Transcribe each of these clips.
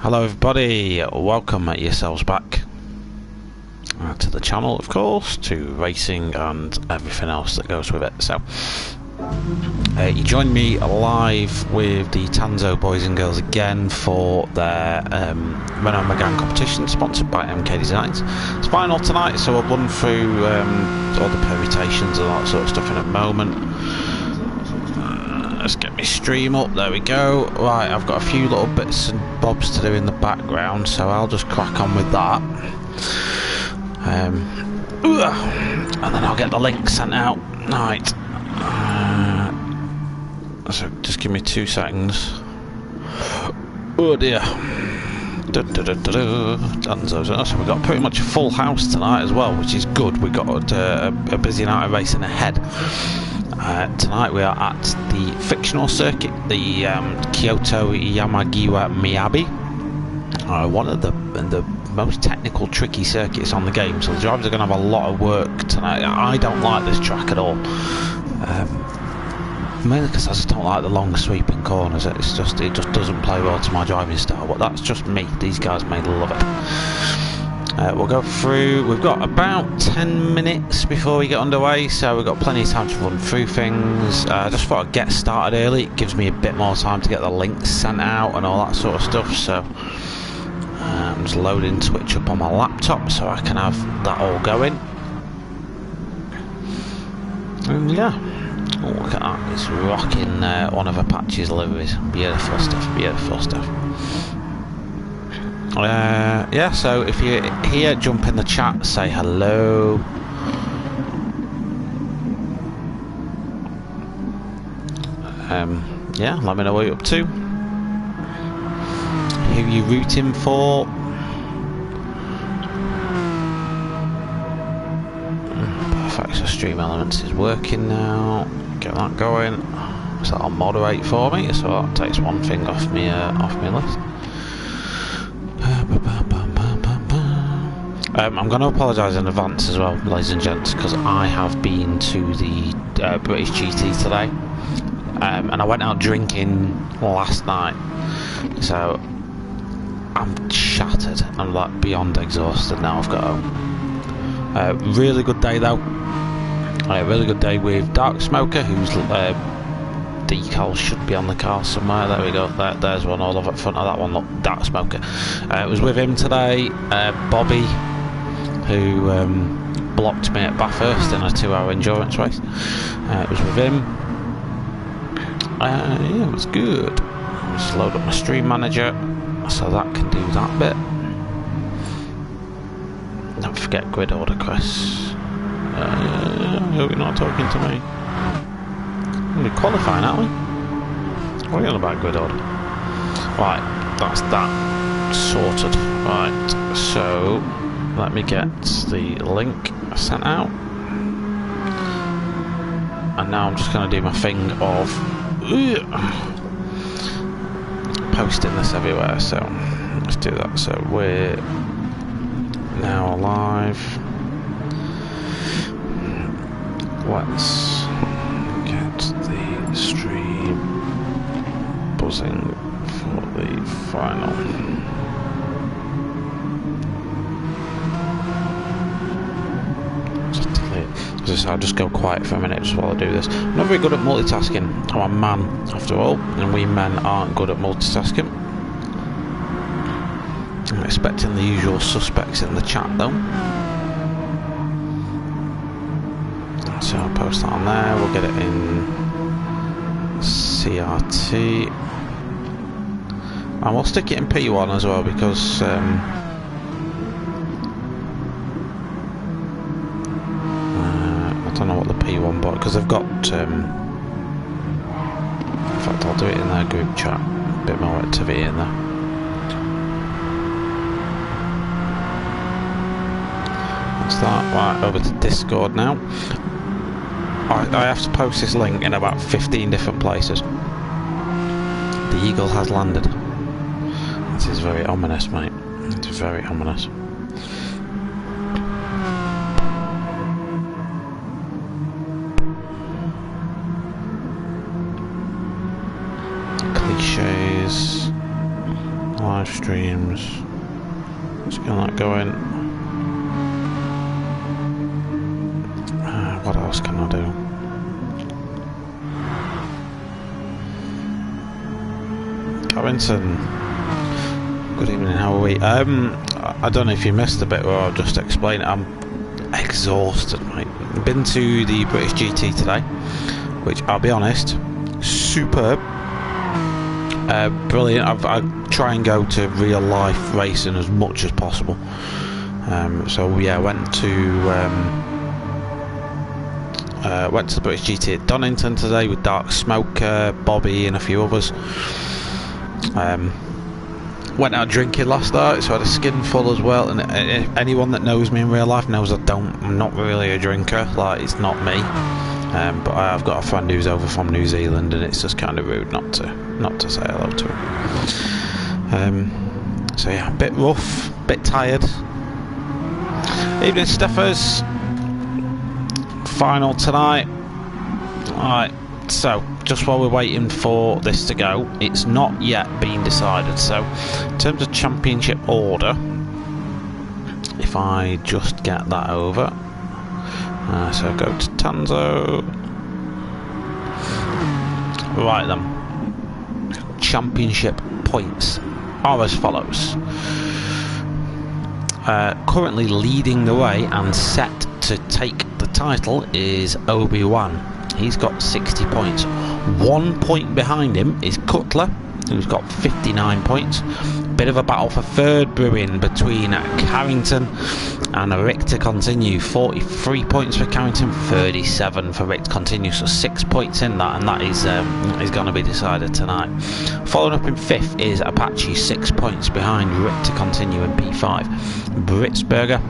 Hello everybody, welcome yourselves back to the channel, of course, to racing and everything else that goes with it. So you joined me live with the Tanzo boys and girls again for their Renault Megane competition sponsored by MK Designs. It's final tonight, so I'll run through all the permutations and all that sort of stuff in a moment. Let's get my stream up, there we go. Right, I've got a few little bits and bobs to do in the background, so I'll just crack on with that. And then I'll get the link sent out. Right. So just give me 2 seconds. Oh dear. So we've got pretty much a full house tonight as well, which is good. We've got a busy night of racing ahead. Tonight we are at the fictional circuit, the Kyoto Yamagiwa Miyabi, one of the most technical, tricky circuits on the game. So the drivers are going to have a lot of work tonight. I don't like this track at all, mainly because I just don't like the long sweeping corners. It just doesn't play well to my driving style. But that's just me. These guys may love it. We'll go through. We've got about 10 minutes before we get underway, so we've got plenty of time to run through things. I just thought I'd get started early. It gives me a bit more time to get the links sent out and all that sort of stuff. So I'm just loading Twitch up on my laptop so I can have that all going. And yeah, oh, look at that! It's rocking one of Apache's liveries. Beautiful stuff. Beautiful stuff. Yeah, so if you're here, jump in the chat, say hello. Yeah, let me know what you're up to. Who you rooting for? Perfect, so Stream Elements is working now. Get that going. So that'll moderate for me, so that takes one thing off me list. I'm going to apologise in advance as well, ladies and gents, because I have been to the British GT today, and I went out drinking last night, so I'm shattered. I'm like beyond exhausted now. I've got a really good day though. A really good day with Dark Smoker, whose decal should be on the car somewhere. There we go. There's one all over the front of that one. Look, Dark Smoker. It was with him today. Bobby, who blocked me at Bathurst in a 2-hour endurance race. It was with him. Yeah, it was good. Just load up my stream manager so that can do that bit. Don't forget grid order, Chris. I hope you're not talking to me. We're qualifying, aren't we? What are you on about grid order? Right, that's that sorted. Right, so let me get the link sent out. And now I'm just going to do my thing of posting this everywhere. So let's do that. So we're now live. Let's get the stream buzzing for the final. I'll just go quiet for a minute just while I do this. I'm not very good at multitasking. I'm a man, after all, and we men aren't good at multitasking. I'm expecting the usual suspects in the chat though. So I'll post that on there. We'll get it in CRT. And we'll stick it in P1 as well because I don't know what the P1 bot, because they've got in fact I'll do it in their group chat, a bit more activity in there. That's that. Right, over to Discord now. I have to post this link in about 15 different places. The Eagle has landed. This is very ominous, mate. It's very ominous. live streams. Let's get that going. What else can I do? Carrington. Good evening, how are we? I don't know if you missed the bit where I'll just explain it. I'm exhausted, mate. I've been to the British GT today, which I'll be honest, superb. Brilliant. I try and go to real life racing as much as possible. So yeah, went to the British GT at Donington today with Dark Smoker, Bobby and a few others. Went out drinking last night, so I had a skin full as well. And anyone that knows me in real life knows I'm not really a drinker. Like, it's not me. But I've got a friend who's over from New Zealand, and it's just kind of rude not to say hello to him. So yeah, a bit rough, a bit tired. Evening, Steffers. Final tonight. Alright, so just while we're waiting for this to go, it's not yet been decided. So in terms of championship order, if I just get that over, so go to Tanzo. Right then, championship points are as follows. Currently leading the way and set to take the title is Obi-Wan. He's got 60 points. 1 point behind him is Cutler, who's got 59 points. Bit of a battle for third brewing between Carrington and Rick to continue. 43 points for Carrington, 37 for Rick to continue. So 6 points in that, and that is going to be decided tonight. Following up in fifth is Apache, 6 points behind Rick to continue in P5. Britsberger,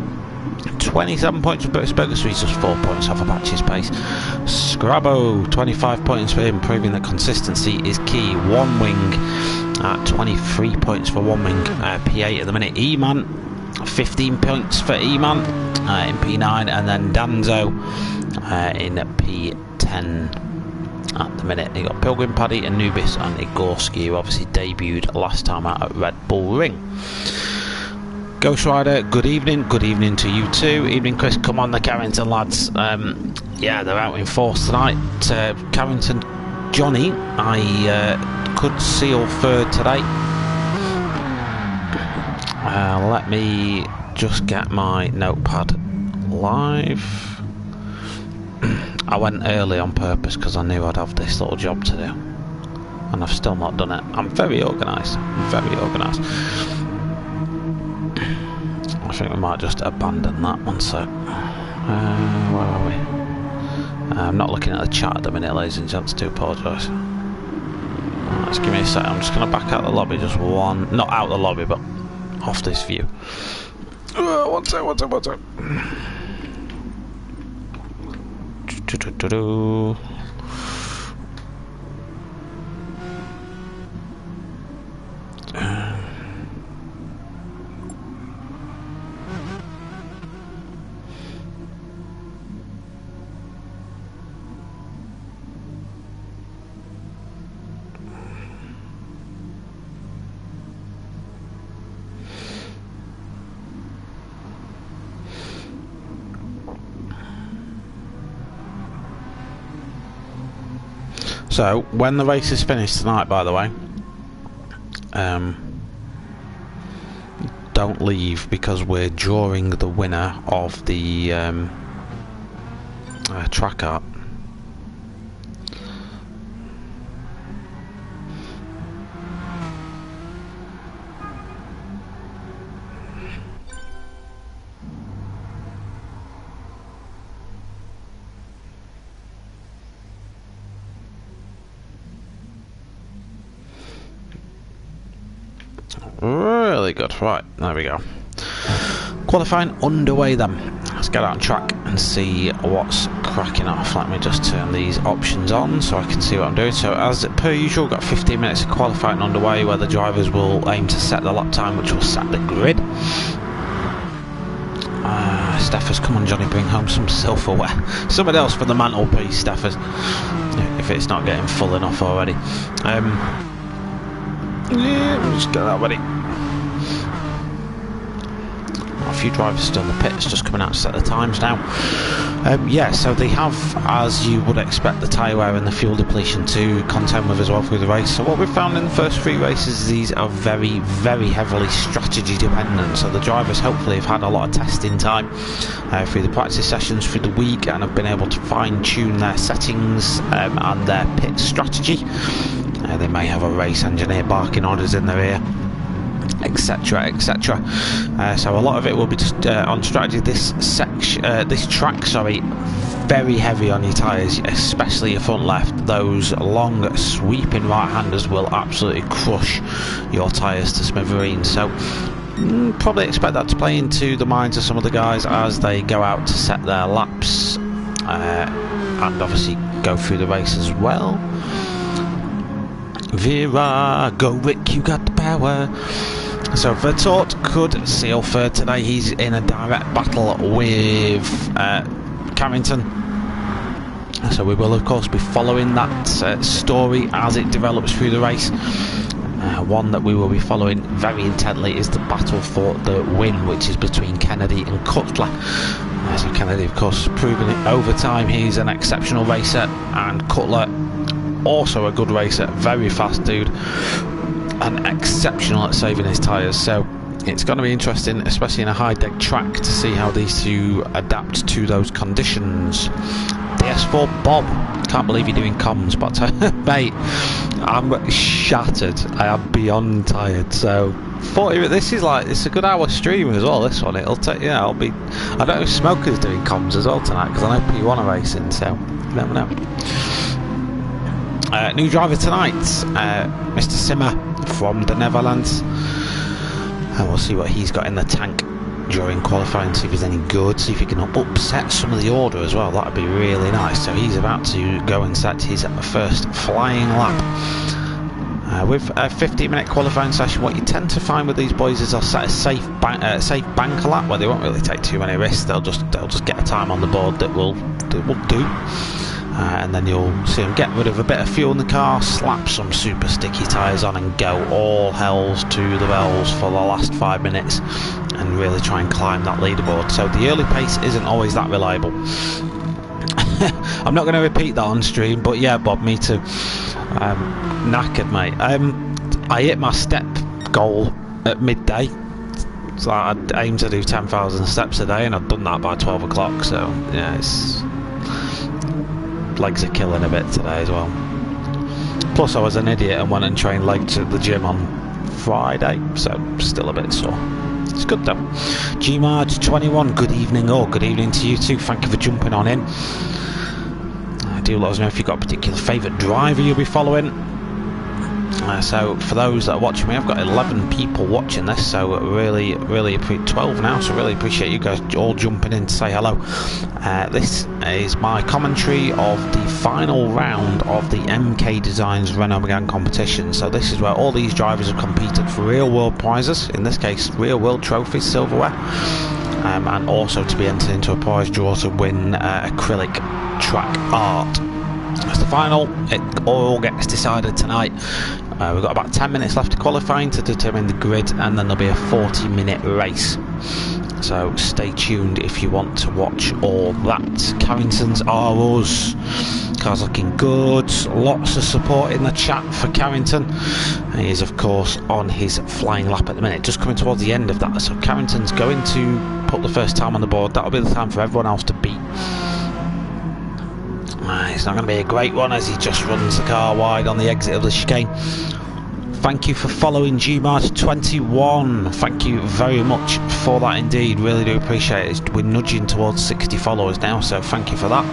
27 points for Britsberger, so he's just 4 points off Apache's pace. Scrabbo, 25 points for him, proving that consistency is key. One Wing at 23 points for One Wing, P8 at the minute. E-Man, 15 points for E-Man in P9, and then Danzo in P10 at the minute. You got Pilgrim Paddy, Anubis and Igorski, who obviously debuted last time out at Red Bull Ring. Ghost Rider, good evening to you too. Evening, Chris. Come on, the Carrington lads. Yeah, they're out in force tonight. Carrington, Johnny, I could seal third today. Let me just get my notepad live. I went early on purpose because I knew I'd have this little job to do, and I've still not done it. I'm very organised. I think we might just abandon that one sec. Where are we? I'm not looking at the chat at the minute, ladies and gents, do apologise. Just give me a sec, I'm just going to back out the lobby, just one, not out the lobby, but off this view. One sec. So, when the race is finished tonight, by the way, don't leave, because we're drawing the winner of the track art. Really good. Right, there we go. Qualifying underway then. Let's get out on track and see what's cracking off. Let me just turn these options on so I can see what I'm doing. So as per usual, got 15 minutes of qualifying underway, where the drivers will aim to set the lap time, which will set the grid. Steffers, come on Johnny, bring home some silverware. Somebody else for the mantelpiece, Steffers, if it's not getting full enough already. Yeah, we'll just get that ready. A few drivers still in the pits, just coming out to set the times now. Yeah, so they have, as you would expect, the tyre wear and the fuel depletion to contend with as well through the race. So what we've found in the first 3 races, these are very, very heavily strategy dependent. So the drivers hopefully have had a lot of testing time through the practice sessions through the week, and have been able to fine tune their settings and their pit strategy. They may have a race engineer barking orders in their ear, etc, etc. So a lot of it will be just on strategy. This track, sorry, very heavy on your tyres, especially your front left. Those long sweeping right-handers will absolutely crush your tyres to smithereens. So probably expect that to play into the minds of some of the guys as they go out to set their laps and obviously go through the race as well. Vera, go Rick, you got the power. So Vertort could seal third today. He's in a direct battle with Carrington. So we will of course be following that story as it develops through the race. One that we will be following very intently is the battle for the win, which is between Kennedy and Cutler. So Kennedy of course has proven it over time. He's an exceptional racer, and Cutler also a good racer, very fast dude, and exceptional at saving his tyres. So it's going to be interesting, especially in a high deck track, to see how these two adapt to those conditions. DS4 Bob, can't believe you're doing comms, but mate, I'm shattered. I am beyond tired. So 40, this is like, it's a good hour stream as well, this one. It'll take, yeah, I'll be, I don't know if Smoker's doing comms as well tonight, because I know P1 are racing, so you never know. New driver tonight, Mr. Simmer from the Netherlands, and we'll see what he's got in the tank during qualifying, see if he's any good, see if he can upset some of the order as well. That would be really nice. So he's about to go and set his first flying lap. With a 15-minute qualifying session, what you tend to find with these boys is they'll set a safe banker lap where they won't really take too many risks. They'll just get a time on the board that will do. And then you'll see them get rid of a bit of fuel in the car, slap some super sticky tyres on, and go all hells to the bells for the last 5 minutes and really try and climb that leaderboard. So the early pace isn't always that reliable. I'm not going to repeat that on stream, but yeah, Bob, me too. Knackered, mate. I hit my step goal at midday. So I'd aim to do 10,000 steps a day, and I've done that by 12 o'clock. So yeah, it's... legs are killing a bit today as well. Plus I was an idiot and went and trained legs at the gym on Friday, so still a bit sore. It's good though. GMarge21, good evening, or good evening to you too. Thank you for jumping on in. Do let us know if you've got a particular favourite driver you'll be following. So for those that are watching me, I've got 11 people watching this, so really 12 now, so really appreciate you guys all jumping in to say hello. This is my commentary of the final round of the MK Designs Renault Megane competition. So this is where all these drivers have competed for real world prizes, in this case real world trophies, silverware, and also to be entered into a prize draw to win acrylic track art. That's the final. It all gets decided tonight. We've got about 10 minutes left to qualifying to determine the grid, and then there'll be a 40-minute race. So stay tuned if you want to watch all that. Carrington's are us. Car's looking good. Lots of support in the chat for Carrington. He is of course on his flying lap at the minute, just coming towards the end of that. So Carrington's going to put the first time on the board. That'll be the time for everyone else to beat. It's not going to be a great one as he just runs the car wide on the exit of the chicane. Thank you for following GMarge21. Thank you very much for that indeed. Really do appreciate it. We're nudging towards 60 followers now, so thank you for that.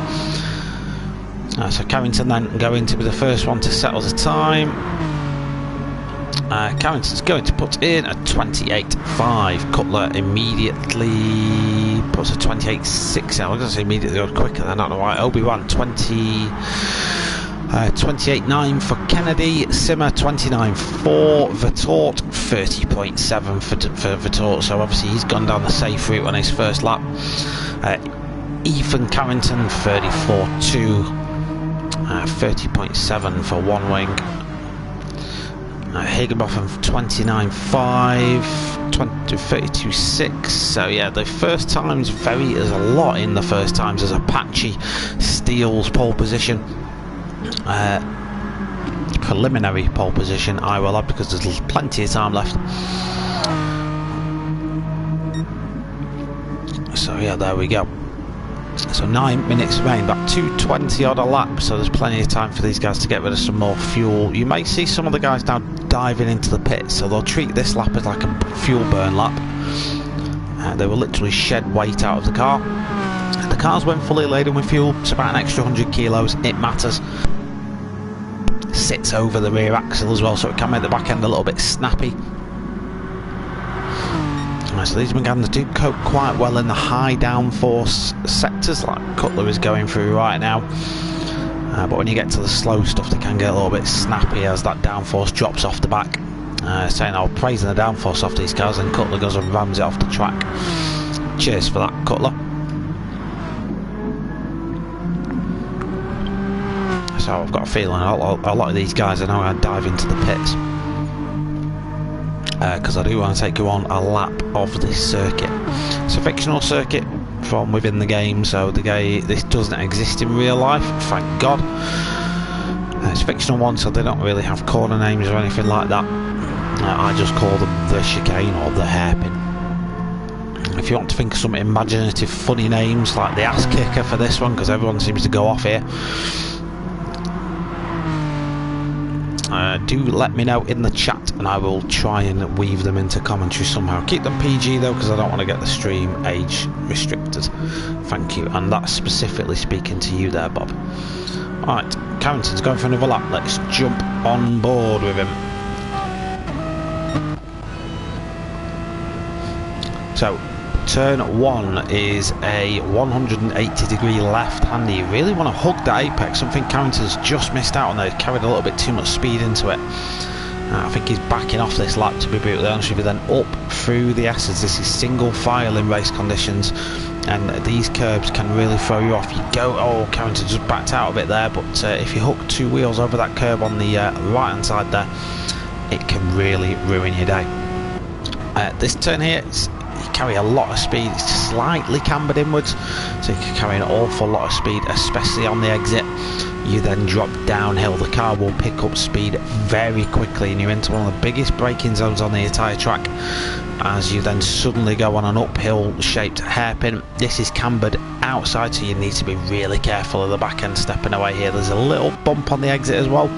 So Carrington then going to be the first one to settle the time. Carrington's going to put in a 28.5. Cutler immediately puts a 28.6. I was going to say immediately or quicker than, not right. Obi-Wan 28.9 for Kennedy. Simmer 29.4. Vertort 30.7 for Vertort. So obviously he's gone down the safe route on his first lap. Ethan Carrington 34.2. 30.7 for One Wing. Higginbotham 29.5, 32.6. So yeah, the first times vary as a lot in the first times as Apache steals pole position. Preliminary pole position I will have, because there's plenty of time left. So yeah, there we go. So 9 minutes remain, about 2:20 odd a lap, so there's plenty of time for these guys to get rid of some more fuel. You may see some of the guys now diving into the pits, so they'll treat this lap as like a fuel burn lap. They will literally shed weight out of the car. The cars, when fully laden with fuel, it's about an extra 100 kilos, it matters. Sits over the rear axle as well, so it can make the back end a little bit snappy. So these Meganes do cope quite well in the high downforce sectors, like Cutler is going through right now. But when you get to the slow stuff, they can get a little bit snappy as that downforce drops off the back. Saying I'm praising the downforce off these cars, and Cutler goes and rams it off the track. Cheers for that, Cutler. So I've got a feeling a lot of these guys are now going to dive into the pits. Because I do want to take you on a lap of this circuit. It's a fictional circuit from within the game, so this doesn't exist in real life, thank God. It's a fictional one, so they don't really have corner names or anything like that. I just call them the chicane or the hairpin. If you want to think of some imaginative funny names, like the ass kicker for this one, because everyone seems to go off here, do let me know in the chat, and I will try and weave them into commentary somehow. Keep them PG though, because I don't want to get the stream age restricted. Thank you, and that's specifically speaking to you there, Bob. Alright, Carrington's going for another lap. Let's jump on board with him. So turn 1 is a 180 degree left hander. You really want to hug the apex, something Carrington's just missed out on there. He's carried a little bit too much speed into it. I think he's backing off this lap, to be brutally honest with you. Then up through the S's. This is single file in race conditions, and these curbs can really throw you off. You go, oh, Carrington just backed out a bit there, but if you hook two wheels over that curb on the right hand side there, it can really ruin your day. This turn here, you carry a lot of speed. It's slightly cambered inwards, so you can carry an awful lot of speed, especially on the exit. You then drop downhill, the car will pick up speed very quickly, and you're into one of the biggest braking zones on the entire track as you then suddenly go on an uphill shaped hairpin. This is cambered outside, so you need to be really careful of the back end stepping away here. There's a little bump on the exit as well,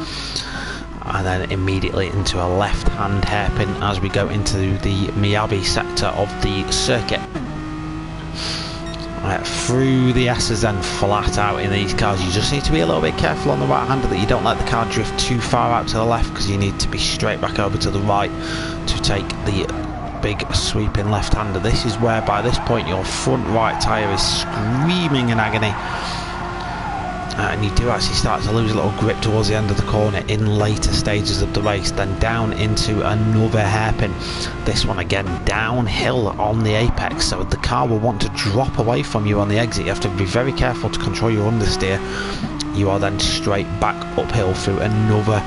and then immediately into a left hand hairpin as we go into the Miyabi sector of the circuit. Through the S's then flat out in these cars. You just need to be a little bit careful on the right hander that you don't let the car drift too far out to the left, because you need to be straight back over to the right to take the big sweeping left hander. This is where by this point your front right tyre is screaming in agony. And you do actually start to lose a little grip towards the end of the corner in later stages of the race. Then down into another hairpin, this one again downhill on the apex, so the car will want to drop away from you on the exit. You have to be very careful to control your understeer. You are then straight back uphill through another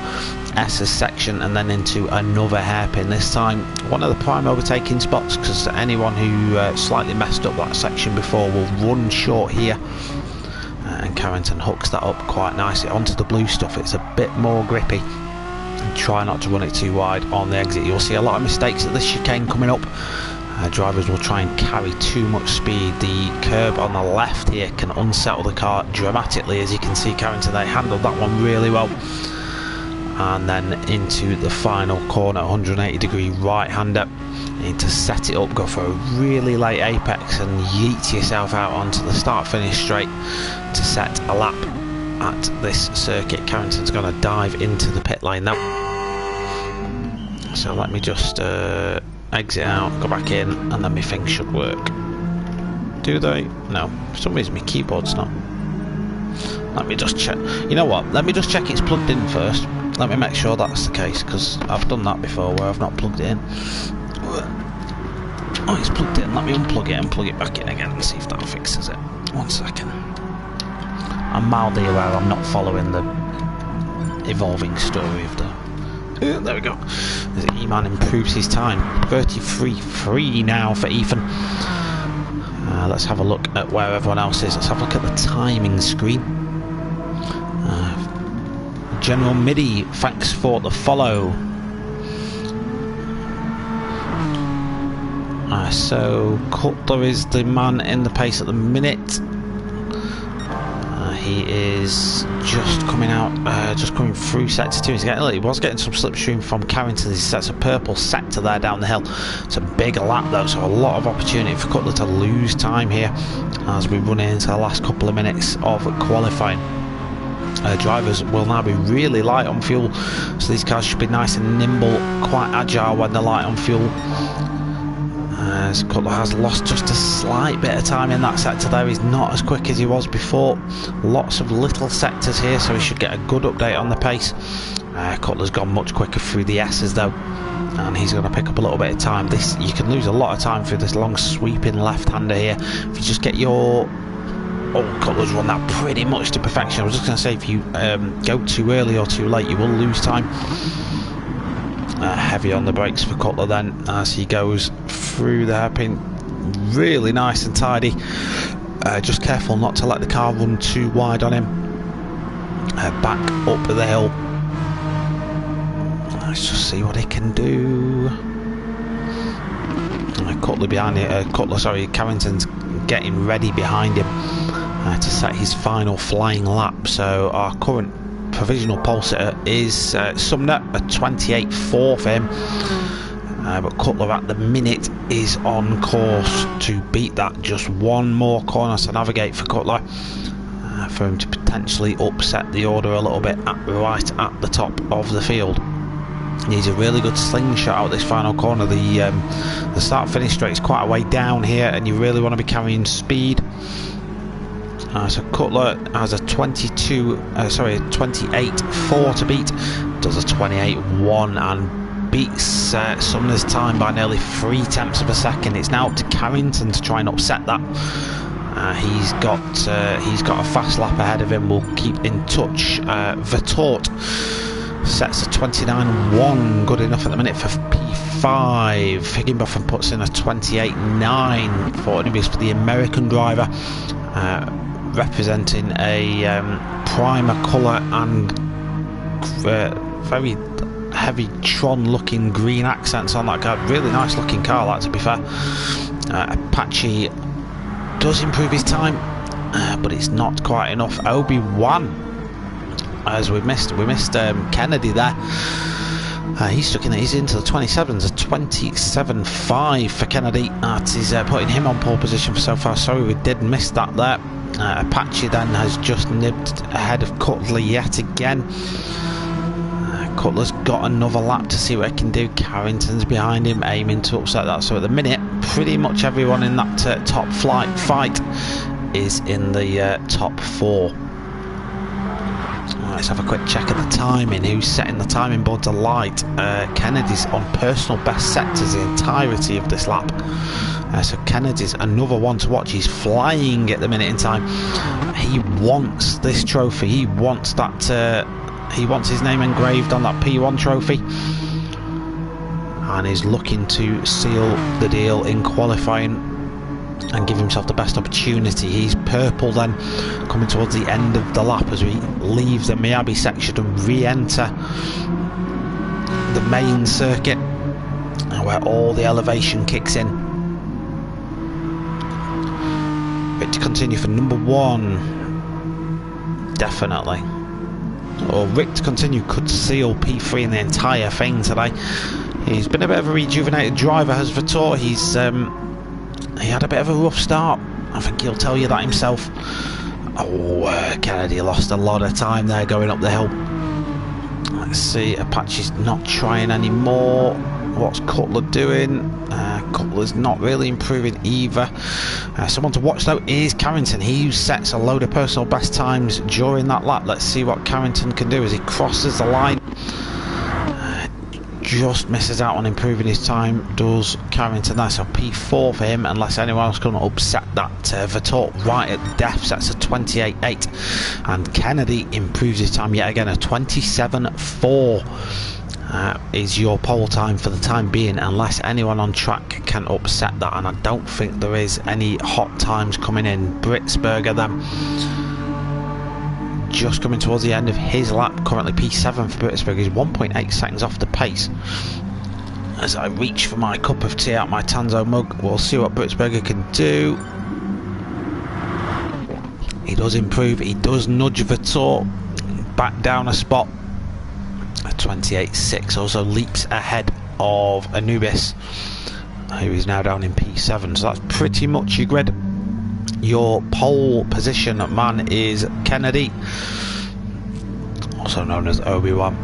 S's section and then into another hairpin. This time one of the prime overtaking spots, because anyone who slightly messed up that section before will run short here. And Carrington hooks that up quite nicely onto the blue stuff. It's a bit more grippy, and try not to run it too wide on the exit. You'll see a lot of mistakes at this chicane coming up. Drivers will try and carry too much speed. The curb on the left here can unsettle the car dramatically, as you can see. Carrington, they handled that one really well. And then into the final corner, 180 degree right hander. You need to set it up, go for a really late apex and yeet yourself out onto the start finish straight to set a lap at this circuit. Carrington's going to dive into the pit lane now. So let me just exit out, go back in, and then my things should work. Do they? No, for some reason my keyboard's not. Let me just check. You know what, let me just check it's plugged in first. Let me make sure that's the case, because I've done that before where I've not plugged it in. Oh, it's plugged in. Let me unplug it and plug it back in again and see if that fixes it. 1 second. I'm mildly aware I'm not following the evolving story of the There we go. As E-Man improves his time. 33.3 now for Ethan. Let's have a look at where everyone else is. Let's have a look at the timing screen. General Midi, thanks for the follow. So Cutler is the man in the pace at the minute. He is just coming out, just coming through sector 2. He was getting some slipstream from Carrington. He sets a purple sector there down the hill. It's a big lap though, so a lot of opportunity for Cutler to lose time here as we run into the last couple of minutes of qualifying. Drivers will now be really light on fuel, so these cars should be nice and nimble, quite agile when they're light on fuel. As Cutler has lost just a slight bit of time in that sector there. He's not as quick as he was before. Lots of little sectors here, so he should get a good update on the pace. Cutler's gone much quicker through the S's though, and he's going to pick up a little bit of time. You can lose a lot of time through this long sweeping left-hander here. If you just get your... Oh, Cutler's run that pretty much to perfection. I was just going to say, if you go too early or too late, you will lose time. Heavy on the brakes for Cutler then as he goes through the hairpin. Really nice and tidy. Just careful not to let the car run too wide on him. Back up the hill. Let's just see what he can do. Cutler behind it. Carrington's getting ready behind him to set his final flying lap. So our current provisional pole sitter is Sumner, a 28.4 for him. But Cutler at the minute is on course to beat that. Just one more corner to navigate for Cutler, for him to potentially upset the order a little bit right at the top of the field. Needs a really good slingshot out this final corner. The start-finish straight is quite a way down here, and you really want to be carrying speed. So Cutler has a 28.4 to beat. Does a 28.1 and beats Sumner's time by nearly 3 tenths of a second. It's now up to Carrington to try and upset that. He's got a fast lap ahead of him. We'll keep in touch. Vertort sets a 29.1, good enough at the minute for P5. Higginbotham puts in a 28.9 for the American driver, representing a primer colour and very heavy Tron looking green accents on that car. Really nice looking car, that, to be fair. Apache does improve his time, but it's not quite enough. Obi-Wan, as we missed Kennedy there. He's stuck in it. He's into the 27s, a 27.5 for Kennedy. That is putting him on pole position for so far. Sorry, we did miss that there. Apache then has just nibbed ahead of Cutler yet again. Cutler's got another lap to see what he can do. Carrington's behind him, aiming to upset that. So at the minute, pretty much everyone in that top flight fight is in the top 4. Let's have a quick check at the timing. Who's setting the timing board to light? Kennedy's on personal best sectors the entirety of this lap. So Kennedy's another one to watch. He's flying at the minute in time. He wants this trophy. He wants that. He wants his name engraved on that P1 trophy, and is looking to seal the deal in qualifying and give himself the best opportunity. He's purple then, coming towards the end of the lap as we leave the Miyabi section and re-enter the main circuit, where all the elevation kicks in. But to continue for number 1, definitely. Or Rick to continue could seal P3 in the entire thing today. He's been a bit of a rejuvenated driver, has Vertor. He had a bit of a rough start. I think he'll tell you that himself. Oh, Kennedy lost a lot of time there going up the hill. Let's see, Apache's not trying anymore. What's Cutler doing? Cutler's not really improving either. Someone to watch though is Carrington. He sets a load of personal best times during that lap. Let's see what Carrington can do as he crosses the line. Just misses out on improving his time, does Carrington there. So P4 for him, unless anyone else can upset that. Vertor right at the death, sets a 28.8, and Kennedy improves his time yet again, a 27.4. is your pole time for the time being, unless anyone on track can upset that, and I don't think there is any hot times coming in. Britsberger then just coming towards the end of his lap, currently P7 for Britsberger. He's 1.8 seconds off the pace. As I reach for my cup of tea out my Tanzo mug, we'll see what Britsberger can do. He does improve, he does nudge Vettel back down a spot. 28.6, also leaps ahead of Anubis, who is now down in P7. So that's pretty much your grid. Your pole position man is Kennedy, also known as Obi-Wan.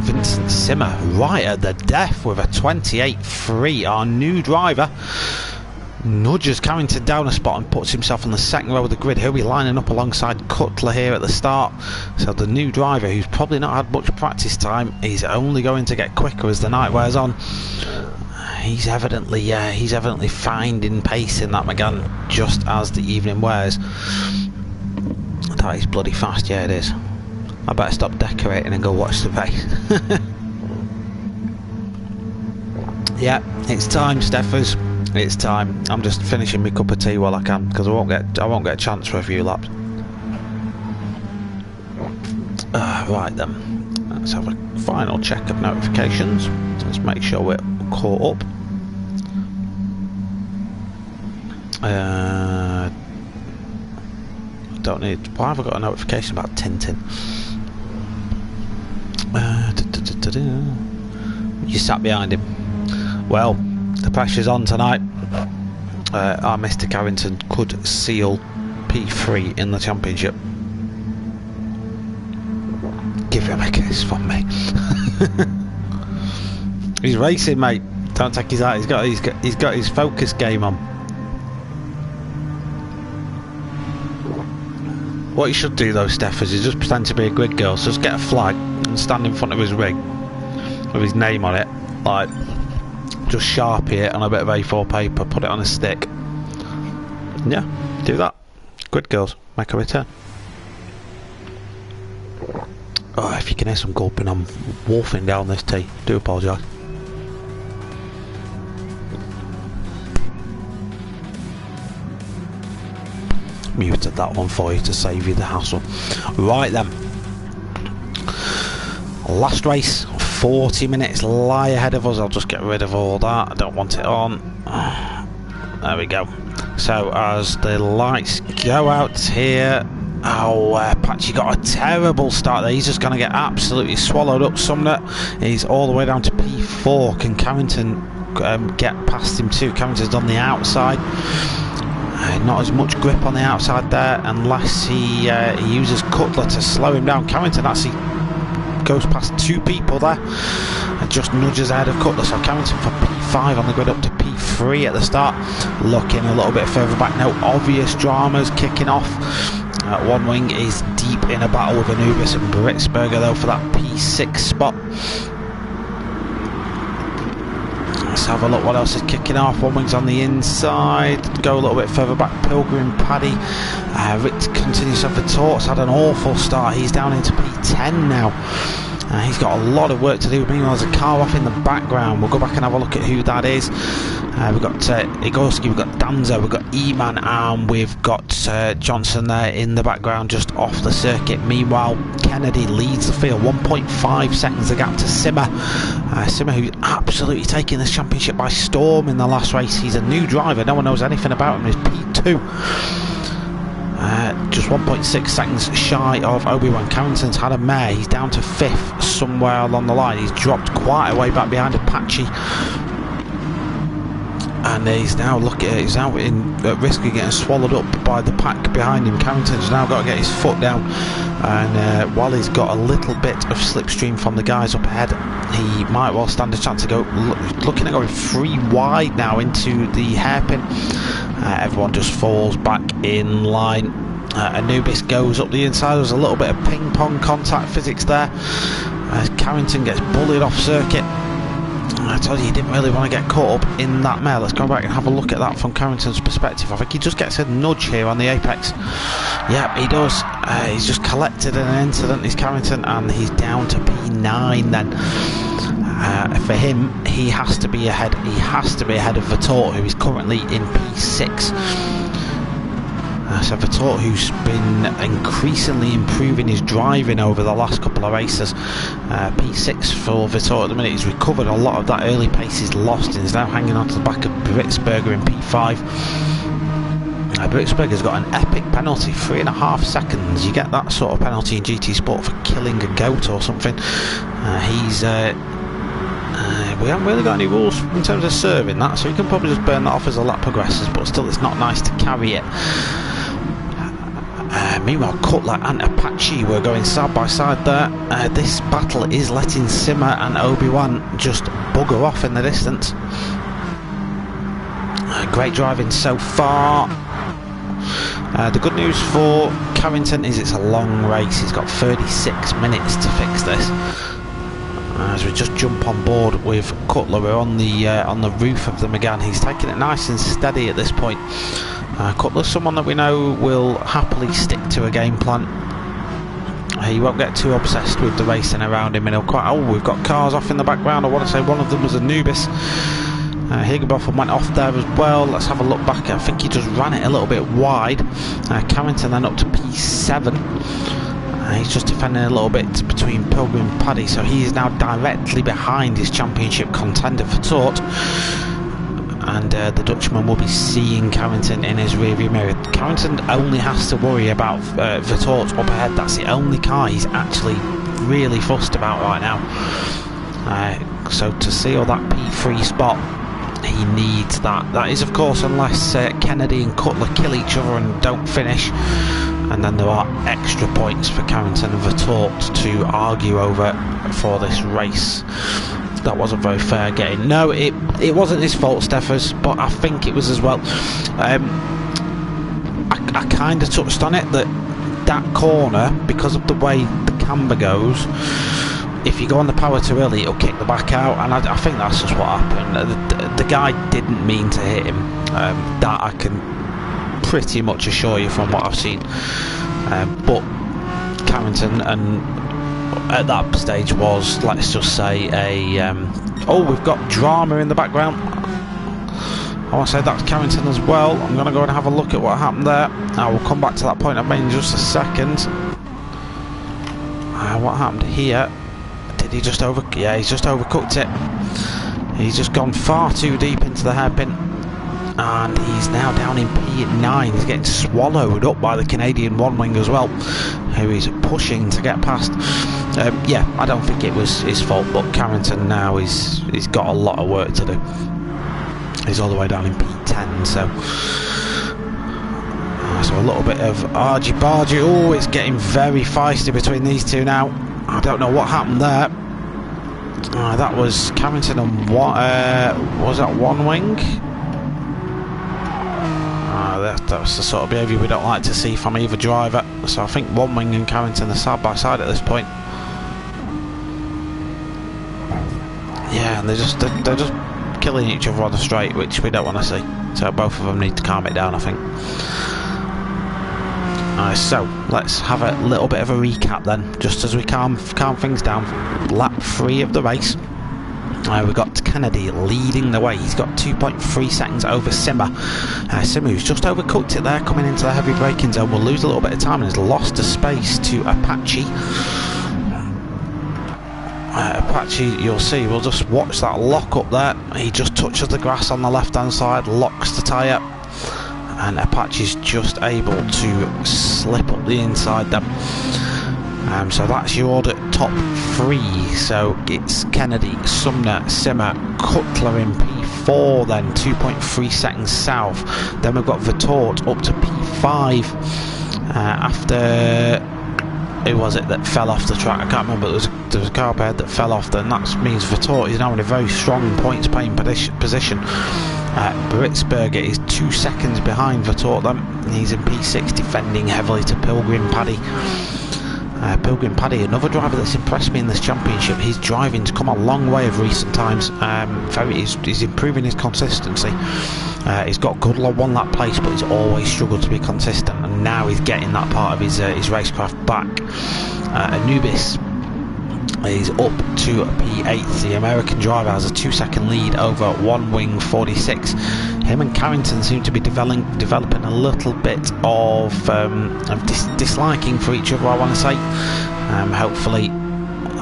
Vincent Simmer right at the death with a 28.3. Our new driver nudges Carrington down a spot and puts himself on the second row of the grid. He'll be lining up alongside Cutler here at the start. So the new driver, who's probably not had much practice time, is only going to get quicker as the night wears on. He's evidently finding pace in that Megane just as the evening wears. That is bloody fast, yeah it is. I better stop decorating and go watch the race. Yeah, it's time, Steffers. It's time. I'm just finishing my cup of tea while I can, because I won't get a chance for a few laps. Right then, let's have a final check of notifications. Let's make sure we're caught up. Don't need. Why have I got a notification about Tintin? You sat behind him. Well, the pressure's on tonight. Our Mr. Carrington could seal P3 in the championship. Give him a kiss from me. He's racing, mate. Don't take his eye. He's got his focus game on. What you should do though, Steffers, is just pretend to be a grid girl. So just get a flag and stand in front of his rig with his name on it, like. Just sharpie it on a bit of A4 paper, put it on a stick. Yeah, do that. Grid girls, make a return. Oh, if you can hear some gulping, I'm wolfing down this tea. Do apologise. Muted that one for you to save you the hassle. Right then. Last race. 40 minutes lie ahead of us. I'll just get rid of all that. I don't want it on. There we go. So as the lights go out here, Patchy got a terrible start there. He's just going to get absolutely swallowed up. Sumner is all the way down to P4. Can Carrington get past him too? Carrington's on the outside. Not as much grip on the outside there, unless he uses Cutler to slow him down. Carrington actually goes past two people there and just nudges ahead of Cutler. So Carrington for P5 on the grid, up to P3 at the start, looking a little bit further back. No obvious dramas kicking off. One wing is deep in a battle with Anubis and Britsberger though for that P6 spot. Let's have a look what else is kicking off. One wing's on the inside, go a little bit further back. Pilgrim, Paddy, Rick continues on for Torts. Had an awful start, he's down into P10 now. He's got a lot of work to do. Meanwhile, there's a car off in the background. We'll go back and have a look at who that is. We've got Igorski, we've got Danzo, we've got E-Man, and we've got Johnson there in the background just off the circuit. Meanwhile, Kennedy leads the field, 1.5 seconds the gap to Simmer. Simmer, who's absolutely taking this championship by storm in the last race. He's a new driver, no one knows anything about him. He's P2. Just 1.6 seconds shy of Obi-Wan. Carrington's had a mare. He's down to 5th somewhere along the line. He's dropped quite a way back behind Apache, and he's now at risk of getting swallowed up by the pack behind him. Carrington's now got to get his foot down, and while he's got a little bit of slipstream from the guys up ahead, he might well stand a chance to go. Looking at going 3 wide now into the hairpin. Everyone just falls back in line. Anubis goes up the inside. There's a little bit of ping pong contact physics there as Carrington gets bullied off circuit. I told you he didn't really want to get caught up in that mare. Let's go back and have a look at that from Carrington's perspective. I think he just gets a nudge here on the apex. Yep, he does. He's just collected an incident, he's Carrington, and he's down to P9 then. For him, he has to be ahead. He has to be ahead of Vetort, who is currently in P6. So Vetort, who's been increasingly improving his driving over the last couple of races. P6 for Vetort at the minute. He's recovered a lot of that early pace he's lost, and is now hanging on to the back of Britzberger in P5. Britzberger's got an epic penalty, 3.5 seconds. You get that sort of penalty in GT Sport for killing a goat or something. We haven't really got any rules in terms of serving that, so you can probably just burn that off as the lap progresses, but still it's not nice to carry it. Meanwhile, Cutler and Apache were going side by side there. This battle is letting Simmer and Obi-Wan just bugger off in the distance. Great driving so far. The good news for Carrington is it's a long race. He's got 36 minutes to fix this. As we just jump on board with Cutler, we're on the roof of the Megane. He's taking it nice and steady at this point. Cutler's someone that we know will happily stick to a game plan. He won't get too obsessed with the racing around him, and he'll quite... Oh, we've got cars off in the background. I want to say one of them was a Nubis. Higginbotham went off there as well. Let's have a look back. I think he just ran it a little bit wide. Carrington then up to P7. He's just defending a little bit between Pilgrim and Paddy, so he is now directly behind his championship contender Vetort. And the Dutchman will be seeing Carrington in his rearview mirror. Carrington only has to worry about Vetort up ahead. That's the only car he's actually really fussed about right now. So to seal that P3 spot, he needs that. That is, of course, unless Kennedy and Cutler kill each other and don't finish. And then there are extra points for Carrington and Vetort to argue over for this race. That wasn't very fair getting. No, it wasn't his fault, Steffers, but I think it was as well. I kind of touched on it, that corner, because of the way the camber goes, if you go on the power too early, it'll kick the back out, and I think that's just what happened. The guy didn't mean to hit him. That I can pretty much assure you from what I've seen. But Carrington, and at that stage, was, let's just say, oh, we've got drama in the background. I want to say that's Carrington as well. I'm going to go and have a look at what happened there. I will come back to that point I've made in just a second. What happened here? Did he just yeah, he's just overcooked it. He's just gone far too deep into the hairpin, and he's now down in P9. He's getting swallowed up by the Canadian one wing as well, who is pushing to get past. Yeah, I don't think it was his fault, but Carrington now he's got a lot of work to do. He's all the way down in P10, so a little bit of argy-bargy. Oh, it's getting very feisty between these two now. I don't know what happened there. That was Carrington and what? Was that one wing? That's the sort of behaviour we don't like to see from either driver. So I think one wing and Carrington are side by side at this point. Yeah, and they're just killing each other on the straight, which we don't want to see. So both of them need to calm it down, I think. So let's have a little bit of a recap then, just as we calm things down. Lap 3 of the race. We've got Kennedy leading the way. He's got 2.3 seconds over Simmer. Simmer, who's just overcooked it there, coming into the heavy braking zone, will lose a little bit of time and has lost a space to Apache. Apache, you'll see, we'll just watch that lock up there. He just touches the grass on the left hand side, locks the tyre, and Apache's just able to slip up the inside there. So that's your top 3. So it's Kennedy, Sumner, Simmer, Cutler in P4, then 2.3 seconds south. Then we've got Vetort up to P5 after... Who was it that fell off the track? I can't remember. There was a car ahead that fell off. Then that means Vetort is now in a very strong points paying position. Britzberger is 2 seconds behind Vetort then. He's in P6, defending heavily to Pilgrim Paddy. Pilgrim Paddy, another driver that's impressed me in this championship. His driving's come a long way of recent times. He's improving his consistency. He's got good one lap place, but he's always struggled to be consistent, and now he's getting that part of his racecraft back. Anubis is up to P8. The American driver has a 2-second lead over One Wing 46. Him and Carrington seem to be developing a little bit of disliking for each other, I want to say. Hopefully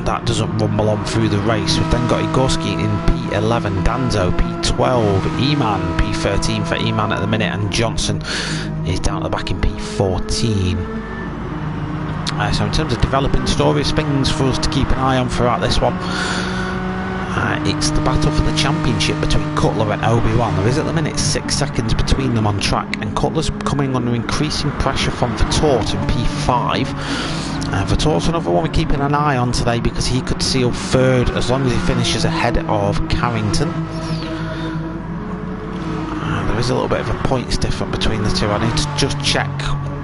that doesn't rumble on through the race. We've then got Igorski in P11, Danzo P12, Eman P13 for Eman at the minute, and Johnson is down at the back in P14. So in terms of developing stories, things for us to keep an eye on throughout this one, it's the battle for the championship between Cutler and Obi-Wan. There is at the minute 6 seconds between them on track, and Cutler's coming under increasing pressure from Vertort in P5. Vertort's another one we're keeping an eye on today because he could seal third as long as he finishes ahead of Carrington. There is a little bit of a points difference between the two. I need to just check.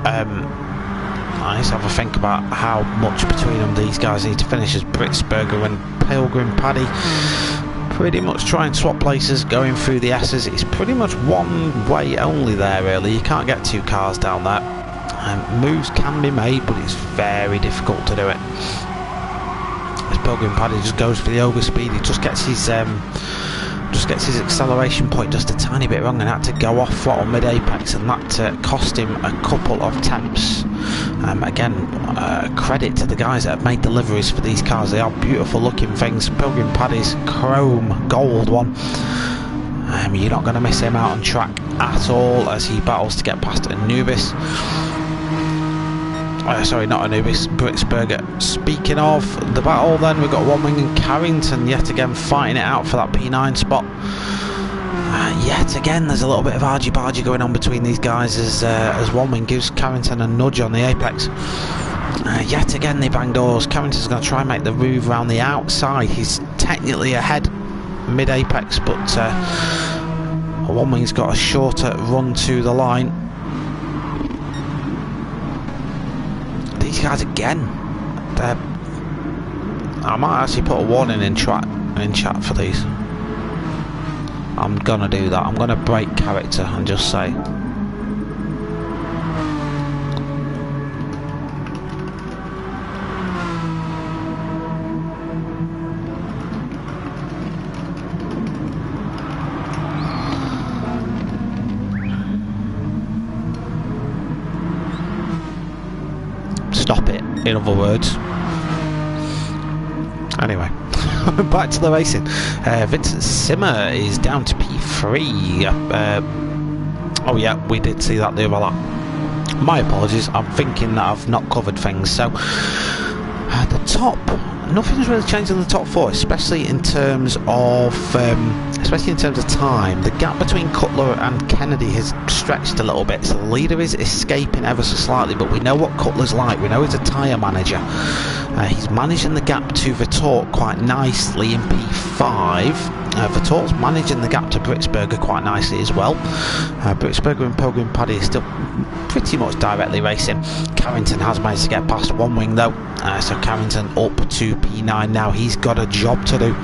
I need to have a think about how much between them these guys need to finish, as Britsberger and Pilgrim Paddy pretty much try and swap places going through the S's. It's pretty much one way only there, really. You can't get two cars down there. Moves can be made, but it's very difficult to do it. As Pilgrim Paddy just goes for the overspeed, he just gets his acceleration point just a tiny bit wrong and had to go off throttle mid-apex, and that cost him a couple of temps. Again, credit to the guys that have made deliveries for these cars. They are beautiful looking things. Pilgrim Paddy's chrome gold one, you're not going to miss him out on track at all as he battles to get past Anubis. Sorry, not Anubis, Britsberger. Speaking of the battle then, we've got One Wing and Carrington yet again fighting it out for that P9 spot. Yet again there's a little bit of argy-bargy going on between these guys as One Wing gives Carrington a nudge on the apex. Yet again they bang doors. Carrington's going to try and make the move around the outside. He's technically ahead mid-apex, but One Wing's got a shorter run to the line. These guys again, I might actually put a warning in chat for these. I'm gonna do that. I'm gonna break character and just say stop it, in other words. Anyway, back to the racing. Vincent Simmer is down to P3. Oh yeah, we did see that the other lap. My apologies, I'm thinking that I've not covered things. So the top, nothing's really changed in the top four, especially in terms of time. The gap between Cutler and Kennedy has stretched a little bit, so the leader is escaping ever so slightly, but we know what Cutler's like. We know he's a tyre manager. He's managing the gap to Vertort quite nicely in P5. Vertort's managing the gap to Britsberger quite nicely as well. Britsberger and Pilgrim Paddy are still pretty much directly racing. Carrington has managed to get past One Wing though, so Carrington up to P9 now. He's got a job to do.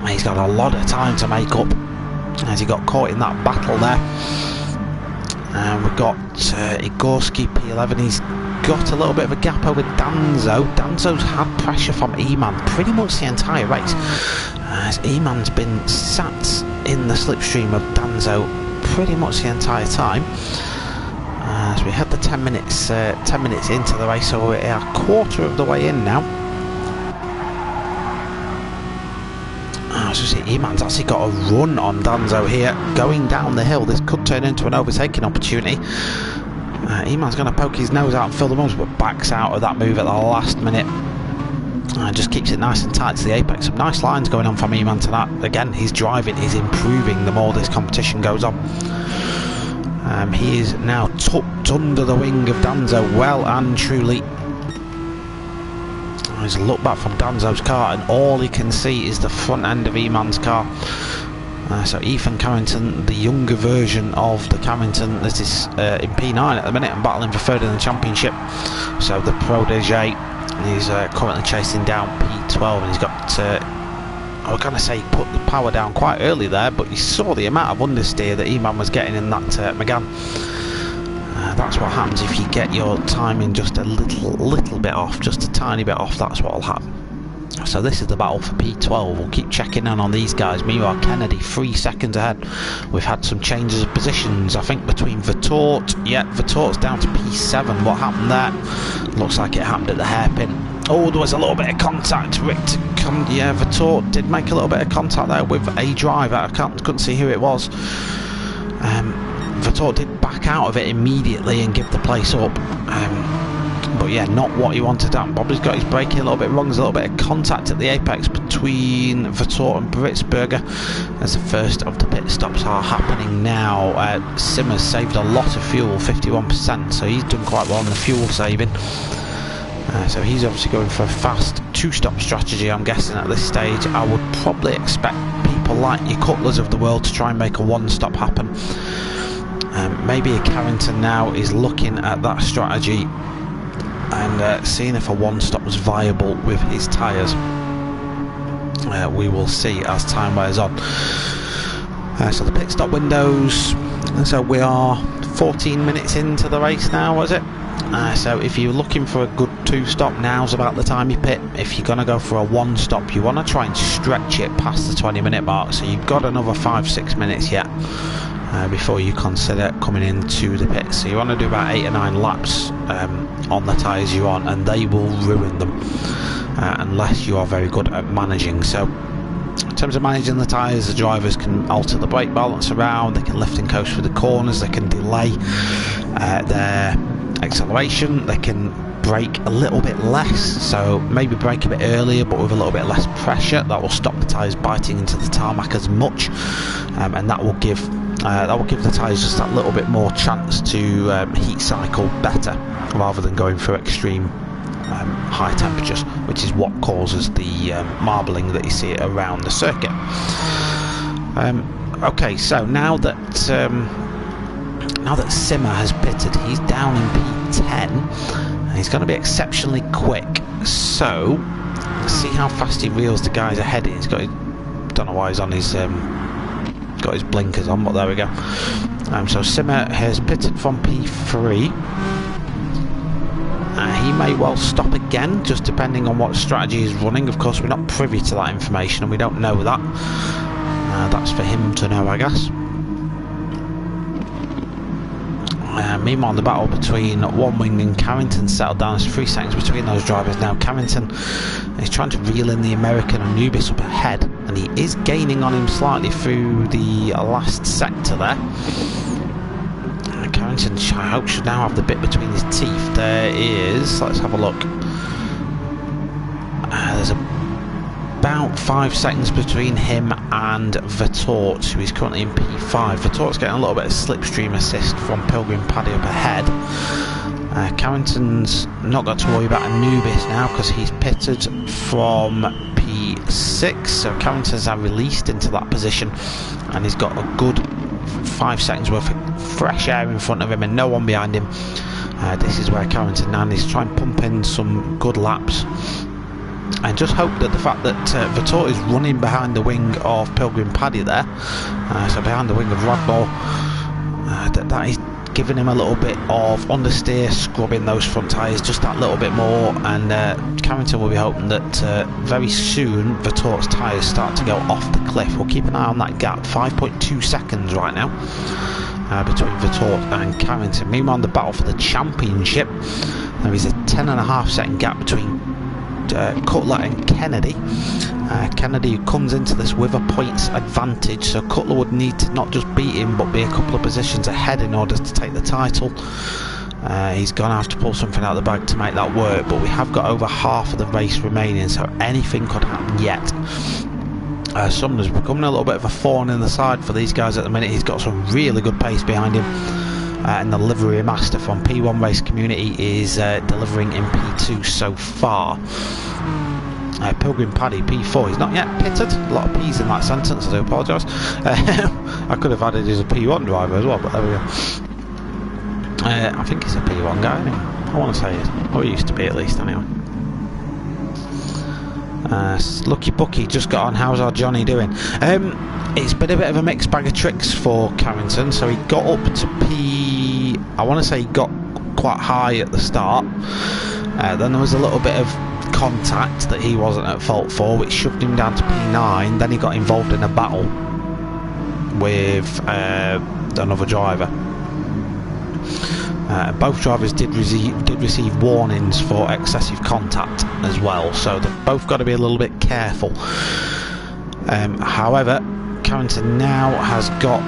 He's got a lot of time to make up as he got caught in that battle there. We've got Igorski P11. He's got a little bit of a gap over Danzo. Danzo's had pressure from Eman pretty much the entire race, as Eman's been sat in the slipstream of Danzo pretty much the entire time. As we had the 10 minutes into the race, so we are a quarter of the way in now. As you see, Eman's actually got a run on Danzo here, going down the hill. This could turn into an overtaking opportunity. Eman's going to poke his nose out and fill the moves, but backs out of that move at the last minute. Just keeps it nice and tight to the apex. Some nice lines going on from Eman to that. Again, his driving is improving the more this competition goes on. He is now tucked under the wing of Danzo, well and truly. There's a look back from Danzo's car, and all he can see is the front end of Eman's car. So Ethan Carrington, the younger version of the Carrington that is in P9 at the minute and battling for third in the championship. So the protege is currently chasing down P12, and he's got, I was going to say, put the power down quite early there, but you saw the amount of understeer that Eman was getting in that Megane. That's what happens if you get your timing just a little bit off, just a tiny bit off. That's what will happen. So this is the battle for P12. We'll keep checking in on these guys. Meanwhile, Kennedy 3 seconds ahead. We've had some changes of positions, I think, between Vertort. Yeah, Vertort's down to P7. What happened there? Looks like it happened at the hairpin. Oh, there was a little bit of contact. Yeah, Vertort did make a little bit of contact there with a driver. I couldn't see who it was. Vertort did back out of it immediately and give the place up. But yeah, not what he wanted to happen. Bobby's got his braking a little bit wrong. There's a little bit of contact at the apex between Vertort and Britzberger as the first of the pit stops are happening now. Simmer's saved a lot of fuel, 51%, so he's done quite well on the fuel saving. So he's obviously going for a fast two-stop strategy, I'm guessing, at this stage. I would probably expect people like your Cutlers of the world to try and make a one-stop happen. Maybe a Carrington now is looking at that strategy and seeing if a one-stop was viable with his tyres. We will see as time wears on. So the pit stop windows, so we are 14 minutes into the race now, was it? So if you're looking for a good two-stop, now's about the time you pit. If you're going to go for a one-stop, you want to try and stretch it past the 20-minute mark, so you've got another 5-6 minutes yet before you consider coming into the pit. So you want to do about 8 or 9 laps on the tyres you're on, and they will ruin them unless you are very good at managing. So in terms of managing the tyres, the drivers can alter the brake balance around, they can lift and coast through the corners, they can delay their acceleration, they can brake a little bit less, so maybe brake a bit earlier but with a little bit less pressure. That will stop the tyres biting into the tarmac as much, and that will give the tyres just that little bit more chance to heat cycle better, rather than going through extreme high temperatures, which is what causes the marbling that you see around the circuit. Okay, so now that Simmer has pitted, he's down in P10 and he's going to be exceptionally quick. So see how fast he reels the guys ahead. He's got his, don't know why he's on his got his blinkers on, but there we go. So Simmer has pitted from P3. He may well stop again, just depending on what strategy he's running. Of course, we're not privy to that information and we don't know that. That's for him to know, I guess. Meanwhile, the battle between One Wing and Carrington settled down. There's 3 seconds between those drivers now. Carrington is trying to reel in the American Anubis up ahead, and he is gaining on him slightly through the last sector there. Carrington, I hope, should now have the bit between his teeth. There is, let's have a look. There's about 5 seconds between him and Vertort, who is currently in P5. Vertort's getting a little bit of slipstream assist from Pilgrim Paddy up ahead. Carrington's not got to worry about Anubis now because he's pitted from P6, so Carrington's now released into that position and he's got a good 5 seconds worth of fresh air in front of him and no one behind him. This is where Carrington now needs to try and pump in some good laps and just hope that the fact that Vertort is running behind the wing of Pilgrim Paddy there, so behind the wing of Radball, that is giving him a little bit of understeer, scrubbing those front tyres just that little bit more, and Carrington will be hoping that very soon Vertort's tyres start to go off the cliff. We'll keep an eye on that gap, 5.2 seconds right now between Vertort and Carrington. Meanwhile, the battle for the championship, there is a 10.5 second gap between Cutler and Kennedy. Kennedy comes into this with a points advantage, so Cutler would need to not just beat him but be a couple of positions ahead in order to take the title. He's going to have to pull something out of the bag to make that work, but we have got over half of the race remaining, so anything could happen yet. Sumner's becoming a little bit of a thorn in the side for these guys at the minute. He's got some really good pace behind him, and the livery master from P1 Race Community is delivering in P2 so far. Pilgrim Paddy P4, he's not yet pitted. A lot of P's in that sentence, I do apologise. I could have added as a P1 driver as well, but there we go. I think he's a P1 guy anyway. I want to say it, or he used to be at least anyway. Lucky Bucky just got on. How's our Johnny doing? It's been a bit of a mixed bag of tricks for Carrington. So he got up to I want to say he got quite high at the start. Then there was a little bit of contact that he wasn't at fault for, which shoved him down to P9. Then he got involved in a battle with another driver. Both drivers did receive warnings for excessive contact as well, so they've both got to be a little bit careful. However, Carrington now has got...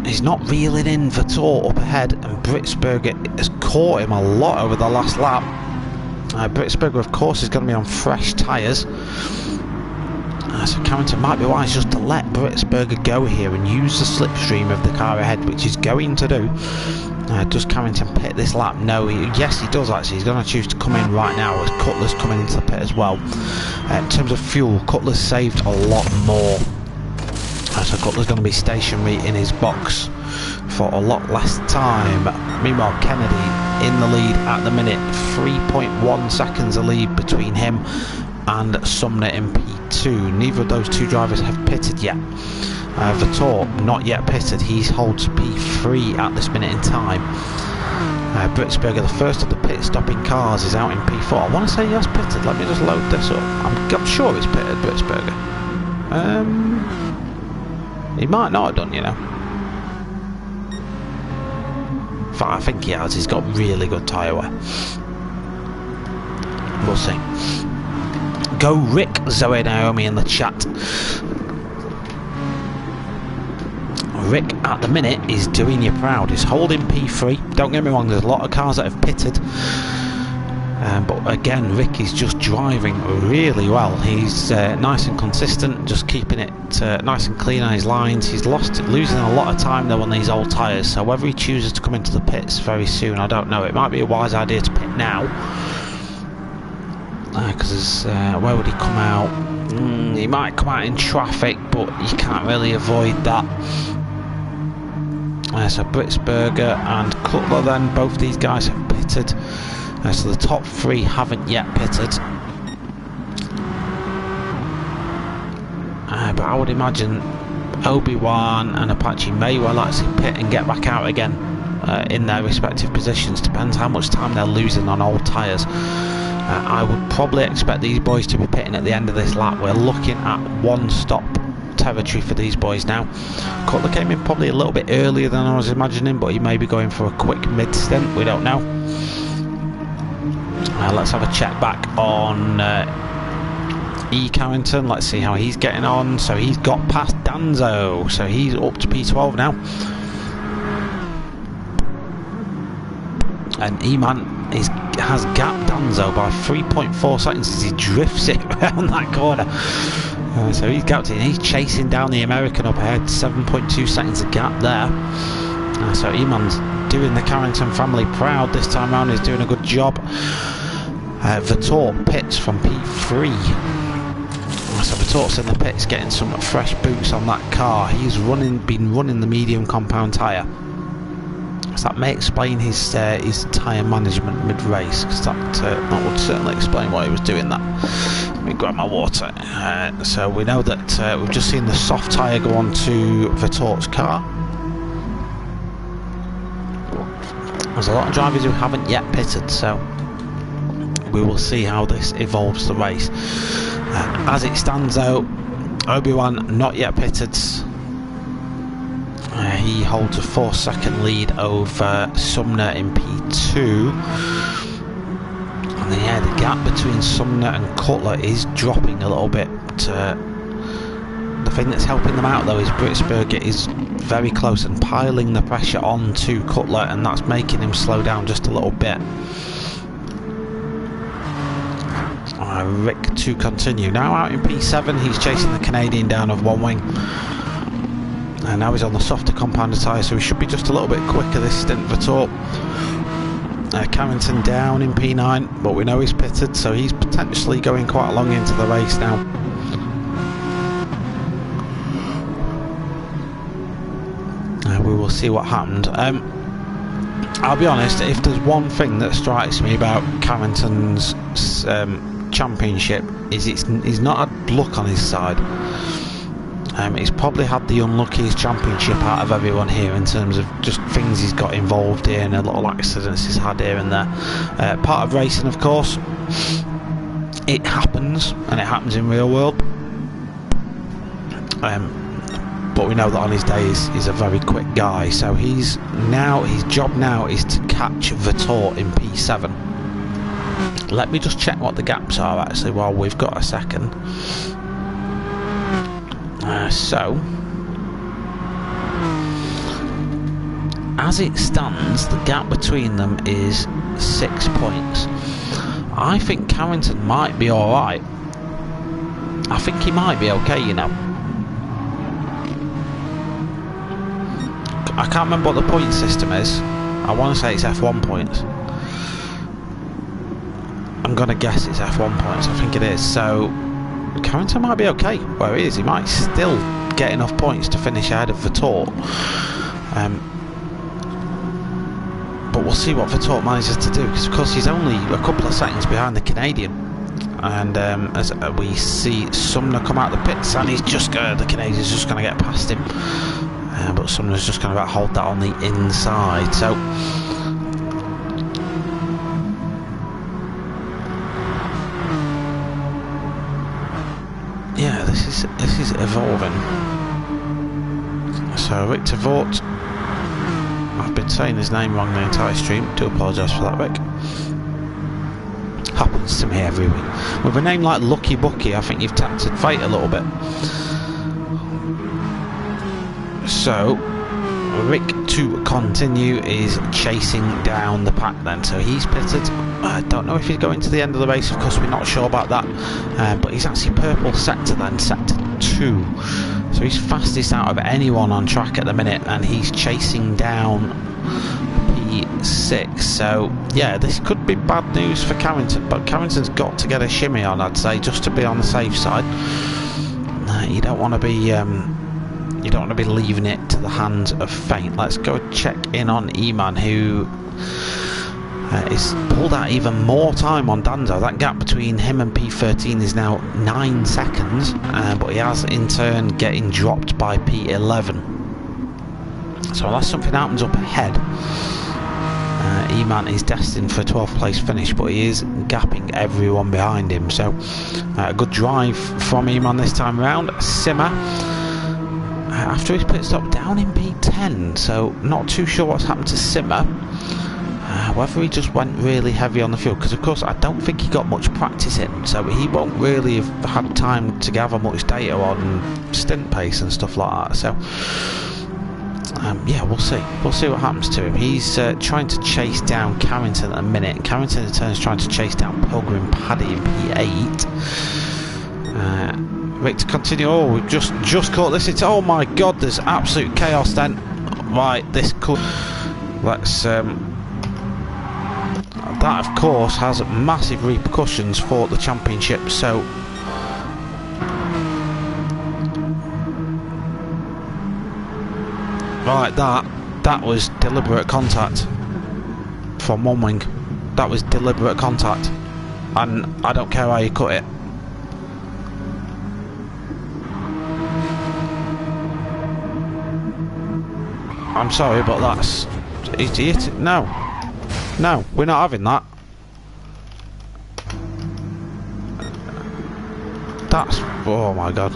he's not reeling in Vettel up ahead, and Britsberger has caught him a lot over the last lap. Britsberger, of course, is going to be on fresh tyres. So Carrington might be wise just to let Britsberger go here and use the slipstream of the car ahead, which he's going to do. Does Carrington pit this lap? No, yes he does actually. He's going to choose to come in right now as Cutler's coming into the pit as well. In terms of fuel, Cutler's saved a lot more. So Cutler's going to be stationary in his box for a lot less time. Meanwhile, Kennedy in the lead at the minute. 3.1 seconds a lead between him and Sumner in P2. Neither of those two drivers have pitted yet. Vettel not yet pitted. He holds P3 at this minute in time. Britsberger, the first of the pit stopping cars, is out in P4. I want to say he has pitted. Let me just load this up. I'm sure he's pitted, Britsberger. He might not have done, you know. In fact, I think he has. He's got really good tyre wear. We'll see. Go Rick, Zoe Naomi in the chat. Rick at the minute is doing you proud. He's holding P3. Don't get me wrong, there's a lot of cars that have pitted. But again, Rick is just driving really well. He's nice and consistent, just keeping it nice and clean on his lines. He's losing a lot of time though on these old tyres, so whether he chooses to come into the pits very soon, I don't know. It might be a wise idea to pit now, because where would he come out? He might come out in traffic, but you can't really avoid that. So Britsberger and Cutler then, both these guys have pitted. So the top three haven't yet pitted. But I would imagine Obi-Wan and Apache may well actually pit and get back out again in their respective positions. Depends how much time they're losing on old tyres. I would probably expect these boys to be pitting at the end of this lap. We're looking at one stop territory for these boys now. Cutler came in probably a little bit earlier than I was imagining, but he may be going for a quick mid-stint. We don't know. Let's have a check back on E. Carrington. Let's see how he's getting on. So he's got past Danzo, so he's up to P12 now. And E-Man has gapped Danzo by 3.4 seconds as he drifts it around that corner. So he's gapped it. He's chasing down the American up ahead. 7.2 seconds of gap there. So E-Man's doing the Carrington family proud this time around. He's doing a good job. Vettel pits from P3. So Vettel's in the pits getting some fresh boots on that car. He's been running the medium compound tyre. So that may explain his tyre management mid-race, because that would certainly explain why he was doing that. Let me grab my water. So we know that we've just seen the soft tyre go on to Vettel's car. There's a lot of drivers who haven't yet pitted, so we will see how this evolves the race. As it stands out, Obi-Wan not yet pitted. He holds a 4-second lead over Sumner in P2. And then, yeah, the gap between Sumner and Cutler is dropping a little bit. The thing that's helping them out though is Britsberger is very close and piling the pressure on to Cutler, and that's making him slow down just a little bit. Rick to continue. Now out in P7, he's chasing the Canadian down of one wing. And now he's on the softer compounded tyre, so he should be just a little bit quicker this stint for Vettel. Carrington down in P9, but we know he's pitted, so he's potentially going quite long into the race now. We will see what happened. I'll be honest, if there's one thing that strikes me about Carrington's championship, is he's not had luck on his side. He's probably had the unluckiest championship out of everyone here in terms of just things he's got involved in and little accidents he's had here and there. Part of racing, of course. It happens, and it happens in real world. But we know that on his day he's a very quick guy. So his job now is to catch Vettel in P7. Let me just check what the gaps are actually while we've got a second. So, as it stands, the gap between them is 6 points. I think Carrington might be alright. I think he might be okay, you know. I can't remember what the point system is. I want to say it's F1 points. I'm going to guess it's F1 points. I think it is. So Carrington might be okay where he is. He might still get enough points to finish ahead of Vettel. But we'll see what Vettel manages to do, because of course he's only a couple of seconds behind the Canadian. And as we see Sumner come out of the pits, and the Canadian's just going to get past him. But Sumner's just going to hold that on the inside. So yeah, this is evolving. So Victor Vort, I've been saying his name wrong the entire stream. Do apologise for that, Rick. Happens to me every week. With a name like Lucky Bucky, I think you've tapped fate a little bit. So Rick, to continue, is chasing down the pack then. So he's pitted. I don't know if he's going to the end of the race, of course we're not sure about that, but he's actually purple sector then, sector 2. So he's fastest out of anyone on track at the minute, and he's chasing down P6. So yeah, this could be bad news for Carrington, but Carrington's got to get a shimmy on, I'd say, just to be on the safe side. You don't want to be leaving it to the hands of fate. Let's go check in on Eman, who is pulled out even more time on Danzo. That gap between him and P13 is now 9 seconds, but he has in turn getting dropped by P11. So unless something happens up ahead, Eman is destined for a 12th place finish, but he is gapping everyone behind him. So a good drive from Eman this time around. Simmer, after his pit stop, down in P10, so not too sure what's happened to Simmer. Whether he just went really heavy on the fuel, because of course I don't think he got much practice in, so he won't really have had time to gather much data on stint pace and stuff like that. So yeah, we'll see what happens to him. He's trying to chase down Carrington at a minute. Carrington in turn is trying to chase down Pilgrim Paddy in P8. Rick to continue. Oh, we've just caught this. It's, oh my god, there's absolute chaos then. Right, this could, let's that of course has massive repercussions for the championship. So right, that was deliberate contact from one wing. That was deliberate contact, and I don't care how you cut it. I'm sorry, but that's it. No, we're not having that. That's, oh my god.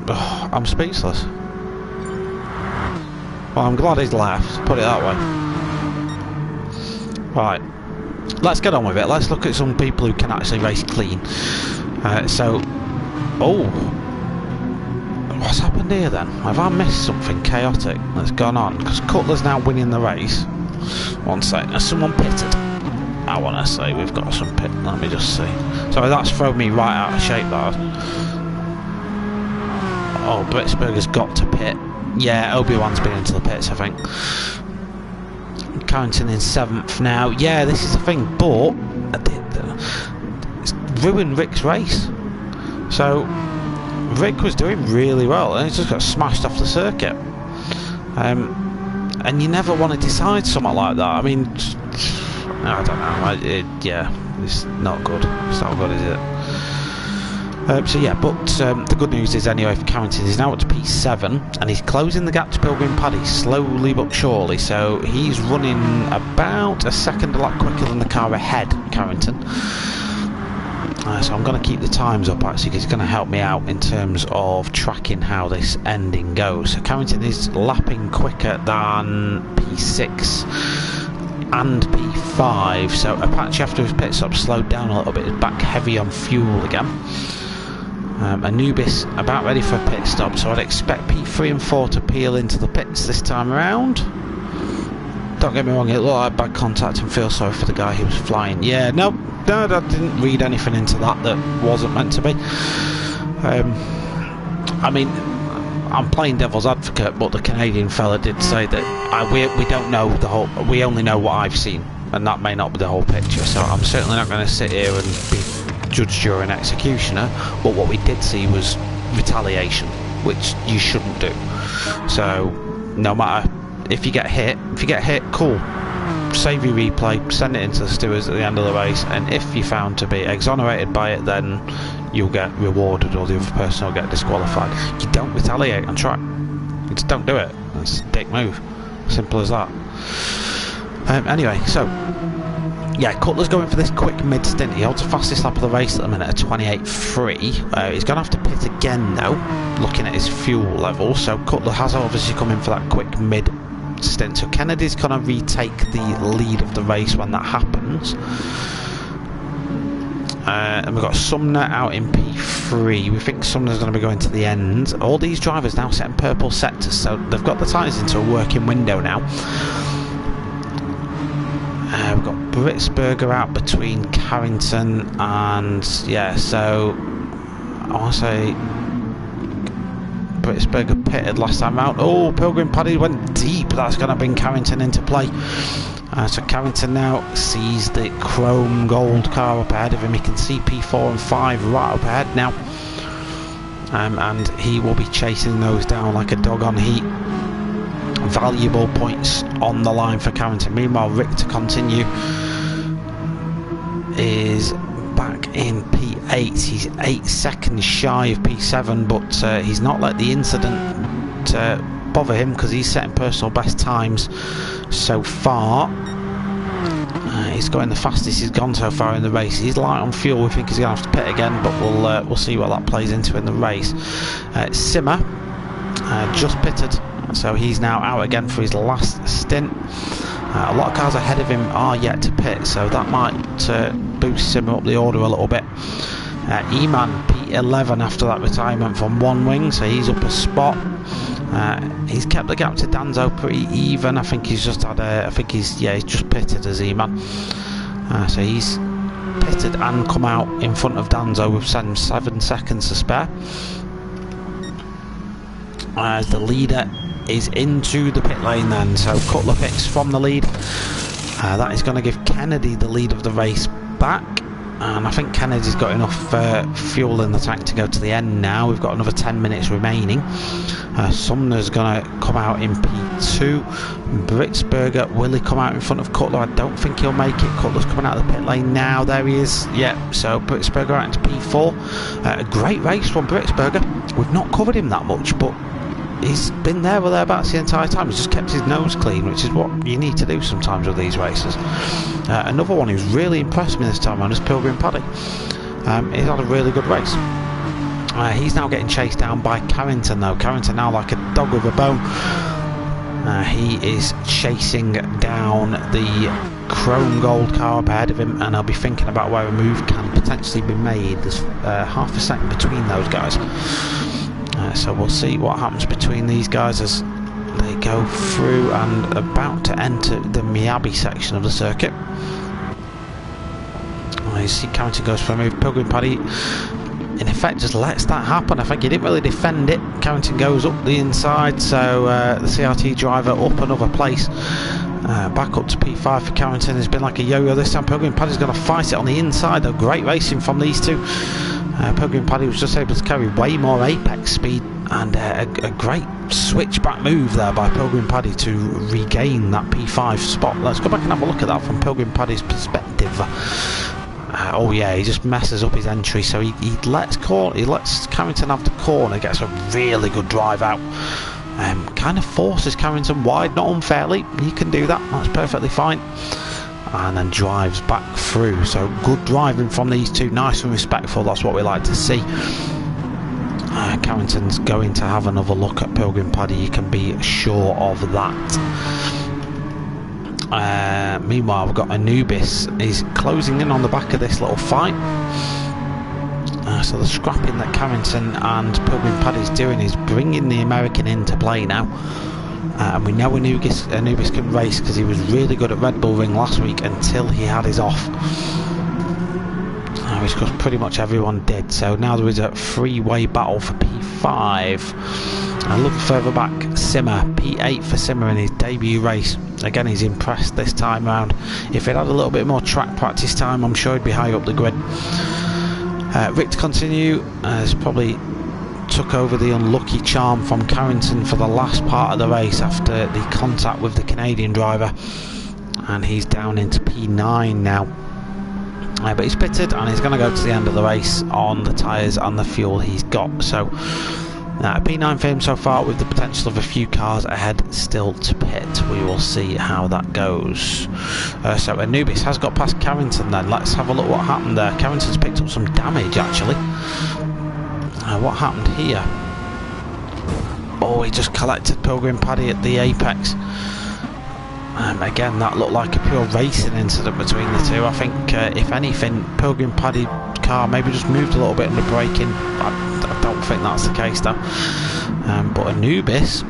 Oh, I'm speechless. Well, I'm glad he's left, put it that way. Right, let's get on with it. Let's look at some people who can actually race clean. Oh, what's happened here then? Have I missed something chaotic that's gone on? Because Cutler's now winning the race. One sec, has someone pitted? I want to say we've got some pit. Let me just see. Sorry, that's thrown me right out of shape, that. Oh, Blitzberger's got to pit. Yeah, Obi-Wan's been into the pits, I think. Carrington in 7th now. Yeah, this is the thing, but it's ruined Rick's race. So Rick was doing really well, and he just got smashed off the circuit. And you never want to decide something like that. I mean, I don't know. Yeah, it's not good. It's not good, is it? So yeah, but the good news is anyway for Carrington, he's now up to P7 and he's closing the gap to Pilgrim Paddy slowly but surely. So he's running about a second a lot quicker than the car ahead, Carrington. So I'm going to keep the times up actually, because it's going to help me out in terms of tracking how this ending goes. So Carrington is lapping quicker than P6 and P5. So Apache, after his pit stop, slowed down a little bit, is back heavy on fuel again. Anubis about ready for a pit stop, so I'd expect P3 and 4 to peel into the pits this time around. Don't get me wrong, it looked like bad contact and feel sorry for the guy who was flying. Yeah, no, I didn't read anything into that wasn't meant to be. I mean, I'm playing devil's advocate, but the Canadian fella did say that we don't know the whole, we only know what I've seen, and that may not be the whole picture, so I'm certainly not going to sit here and be judge, jury and executioner, but what we did see was retaliation, which you shouldn't do. So no matter if you get hit, cool, save your replay, send it into the stewards at the end of the race, and if you're found to be exonerated by it, then you'll get rewarded or the other person will get disqualified. You don't retaliate on track, you just don't do it. It's a dick move, simple as that. Anyway, so yeah, Cutler's going for this quick mid stint. He holds the fastest lap of the race at the minute at 28.3. He's going to have to pit again though, looking at his fuel level. So Cutler has obviously come in for that quick mid stint. So Kennedy's going to retake the lead of the race when that happens. And we've got Sumner out in P3. We think Sumner's going to be going to the end. All these drivers now set in purple sectors, so they've got the tyres into a working window now. We've got Britsberger out between Carrington and, yeah, so I want to say Britsberger pitted last time out. Oh, Pilgrim Paddy went deep. That's going to bring Carrington into play. So Carrington now sees the chrome gold car up ahead of him. He can see P4 and 5 right up ahead now. And he will be chasing those down like a dog on heat. Valuable points on the line for Carrington. Meanwhile, Rick to continue is back in P8. He's 8 seconds shy of P7, but he's not let the incident bother him because he's setting personal best times so far. He's going the fastest he's gone so far in the race. He's light on fuel. We think he's going to have to pit again, but we'll see what that plays into in the race. Simmer just pitted, so he's now out again for his last stint. A lot of cars ahead of him are yet to pit, so that might boost Simmer up the order a little bit. Eman P11 after that retirement from one wing, so he's up a spot. He's kept the gap to Danzo pretty even. I think he's just had he's just pitted as Eman. So he's pitted and come out in front of Danzo with 7 seconds to spare. As the leader is into the pit lane then, so Cutler picks from the lead. That is going to give Kennedy the lead of the race back, and I think Kennedy's got enough fuel in the tank to go to the end now. We've got another 10 minutes remaining. Sumner's going to come out in P2. Britsberger, will he come out in front of Cutler? I don't think he'll make it. Cutler's coming out of the pit lane now. There he is. Yeah, so Britsberger out into P4. A great race from Britsberger. We've not covered him that much, but he's been there or thereabouts the entire time. He's just kept his nose clean, which is what you need to do sometimes with these races. Another one who's really impressed me this time around is Pilgrim Paddy. He's had a really good race. He's now getting chased down by Carrington though. Carrington now like a dog with a bone. He is chasing down the chrome gold car up ahead of him, and I'll be thinking about where a move can potentially be made. There's half a second between those guys. So we'll see what happens between these guys as they go through and about to enter the Miyabi section of the circuit. You see Carrington goes for a move. Pilgrim Paddy in effect just lets that happen. I think he didn't really defend it. Carrington goes up the inside, so the CRT driver up another place. Back up to P5 for Carrington. It's been like a yo-yo this time. Pilgrim Paddy's going to fight it on the inside though. Great racing from these two. Pilgrim Paddy was just able to carry way more apex speed And a great switchback move there by Pilgrim Paddy to regain that P5 spot. Let's go back and have a look at that from Pilgrim Paddy's perspective. Oh yeah, he just messes up his entry, so he lets Carrington have the corner, gets a really good drive out. Kind of forces Carrington wide, not unfairly. He can do that, that's perfectly fine. And then drives back through. So good driving from these two, nice and respectful, that's what we like to see. Carrington's going to have another look at Pilgrim Paddy, you can be sure of that. Meanwhile, we've got Anubis, he's closing in on the back of this little fight. So the scrapping that Carrington and Pilgrim Paddy's doing is bringing the American into play now. And we know Anubis can race because he was really good at Red Bull Ring last week until he had his off. Which pretty much everyone did. So now there is a three-way battle for P5. A little further back, Simmer, P8 for Simmer in his debut race. Again, he's impressed this time round. If he'd had a little bit more track practice time, I'm sure he'd be high up the grid. Rick to continue has probably took over the unlucky charm from Carrington for the last part of the race after the contact with the Canadian driver, and he's down into P9 now. But he's pitted and he's going to go to the end of the race on the tyres and the fuel he's got. So P9 for him so far, with the potential of a few cars ahead still to pit. We will see how that goes. So Anubis has got past Carrington then. Let's have a look what happened there. Carrington's picked up some damage actually. What happened here? Oh, he just collected Pilgrim Paddy at the apex. Again, that looked like a pure racing incident between the two. I think, if anything, Pilgrim Paddy car maybe just moved a little bit under braking. I don't think that's the case though. But Anubis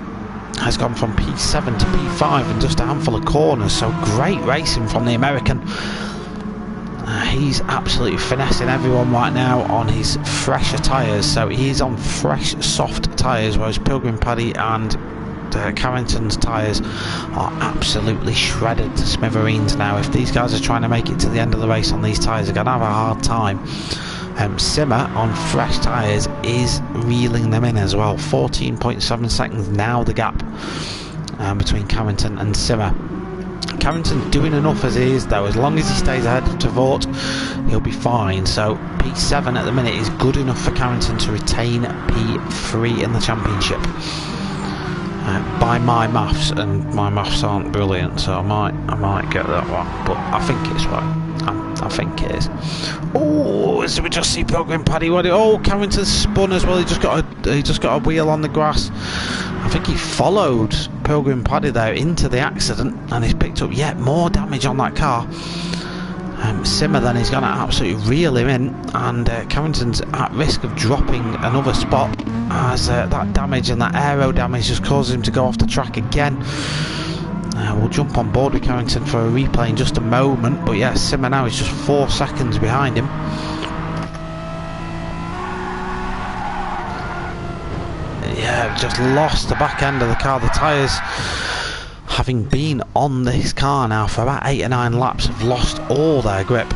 has gone from P7 to P5 in just a handful of corners, so great racing from the American. He's absolutely finessing everyone right now on his fresher tyres, so he's on fresh soft tyres, whereas Pilgrim Paddy and Carrington's tyres are absolutely shredded to smithereens now. If these guys are trying to make it to the end of the race on these tyres, they're going to have a hard time. Simmer on fresh tyres is reeling them in as well. 14.7 seconds now the gap between Carrington and Simmer. Carrington's doing enough as he is though. As long as he stays ahead of Tvort, he'll be fine. So P7 at the minute is good enough for Carrington to retain P3 in the championship. By my maths, and my maths aren't brilliant, so I might get that one, but I think it's right. I think it is. Oh, so we just see Pilgrim Paddy. Oh, Carrington spun as well. He just got a wheel on the grass. I think he followed Pilgrim Paddy there into the accident, and he's picked up yet more damage on that car. Simmer then is going to absolutely reel him in, and Carrington's at risk of dropping another spot as that damage and that aero damage just causes him to go off the track again. We'll jump on board with Carrington for a replay in just a moment, but yeah, Simmer now is just 4 seconds behind him. Yeah, just lost the back end of the car. The tyres, having been on this car now for about 8 or 9 laps, have lost all their grip.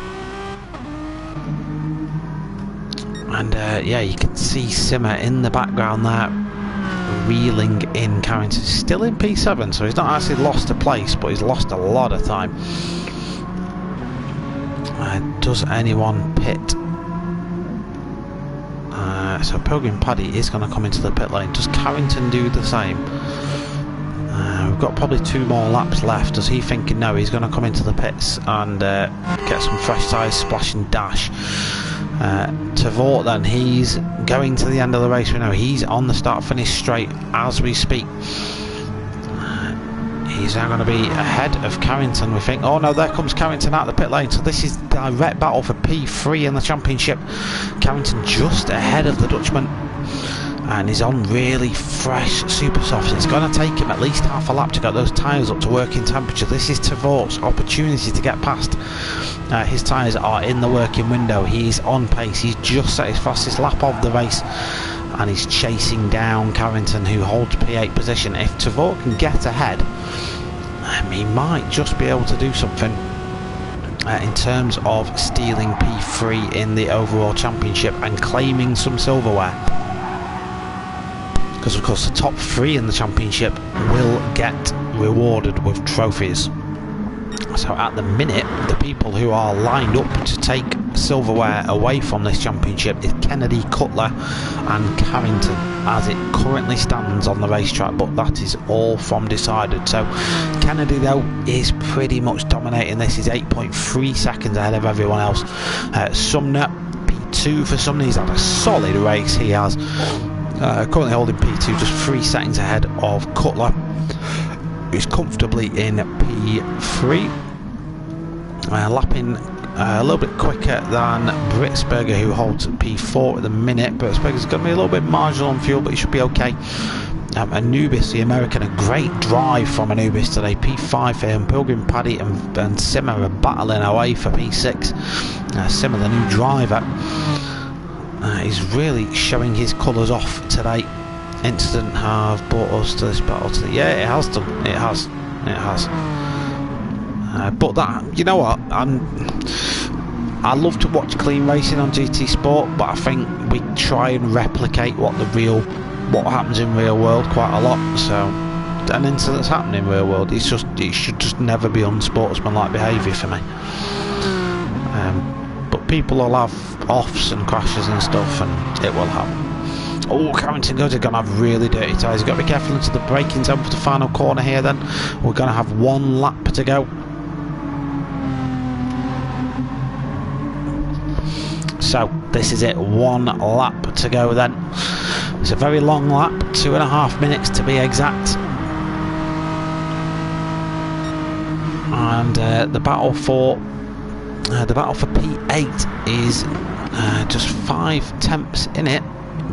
And yeah, you can see Simmer in the background there, reeling in. Carrington still in P7, so he's not actually lost a place, but he's lost a lot of time. Does anyone pit? So Pilgrim Paddy is going to come into the pit lane. Does Carrington do the same? We've got probably 2 more laps left. Does he thinking no, he's going to come into the pits and get some fresh tyres, splash and dash. Tvort then, he's going to the end of the race. We know he's on the start finish straight as we speak. He's now going to be ahead of Carrington, we think. Oh no, there comes Carrington out of the pit lane. So this is direct battle for P3 in the championship. Carrington just ahead of the Dutchman, and he's on really fresh super softs. It's going to take him at least half a lap to get those tyres up to working temperature. This is Tvort's opportunity to get past. His tyres are in the working window. He's on pace. He's just set his fastest lap of the race, and he's chasing down Carrington, who holds P8 position. If Tvort can get ahead, he might just be able to do something in terms of stealing P3 in the overall championship and claiming some silverware. because of course the top 3 in the championship will get rewarded with trophies. So at the minute, the people who are lined up to take silverware away from this championship is Kennedy, Cutler and Carrington as it currently stands on the racetrack, but that is all from decided. So Kennedy though is pretty much dominating this. He's 8.3 seconds ahead of everyone else. Sumner, P2 for Sumner. He's had a solid race. He has currently holding P2, just 3 seconds ahead of Cutler, who's comfortably in P3. Lapping a little bit quicker than Britsberger, who holds P4 at the minute. Britsberger's going to be a little bit marginal on fuel, but he should be okay. Anubis, the American, a great drive from Anubis today. P5 for him. Pilgrim, Paddy and Simmer are battling away for P6. Simmer, the new driver, is really showing his colours off today. Incident have brought us to this battle today. Yeah, it has done. It has. But that, you know what, I love to watch clean racing on GT Sport, but I think we try and replicate what happens in real world quite a lot. So an incident's happening in real world, it should just never be unsportsmanlike behaviour for me. But people will have offs and crashes and stuff, and it will happen. Oh, Carrington goes, he's going to have really dirty tyres. He's got to be careful into the braking zone for the final corner here then. We're going to have 1 lap to go. So this is it, 1 lap to go then. It's a very long lap, 2.5 minutes to be exact. And the battle for P8 is just 5 tenths in it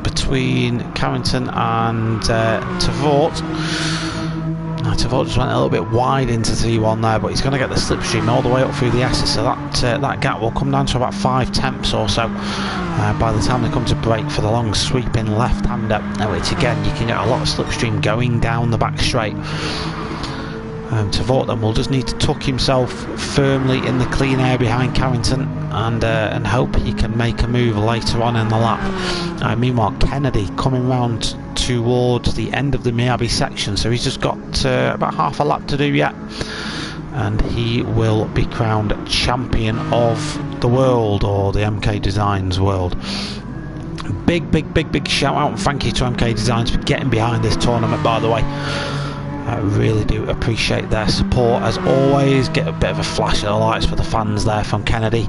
between Carrington and Tavort. Tavort just went a little bit wide into T1 there, but he's going to get the slipstream all the way up through the S's, so that gap will come down to about 5 tenths or so by the time they come to brake for the long sweeping left-hander, which again you can get a lot of slipstream going down the back straight. Tavort then will just need to tuck himself firmly in the clean air behind Carrington and hope he can make a move later on in the lap. Meanwhile, Kennedy coming round towards the end of the Miyabi section, so he's just got about half a lap to do yet, and he will be crowned champion of the world, or the MK Designs world. Big shout out and thank you to MK Designs for getting behind this tournament, by the way. I really do appreciate their support as always. Get a bit of a flash of the lights for the fans there from Kennedy,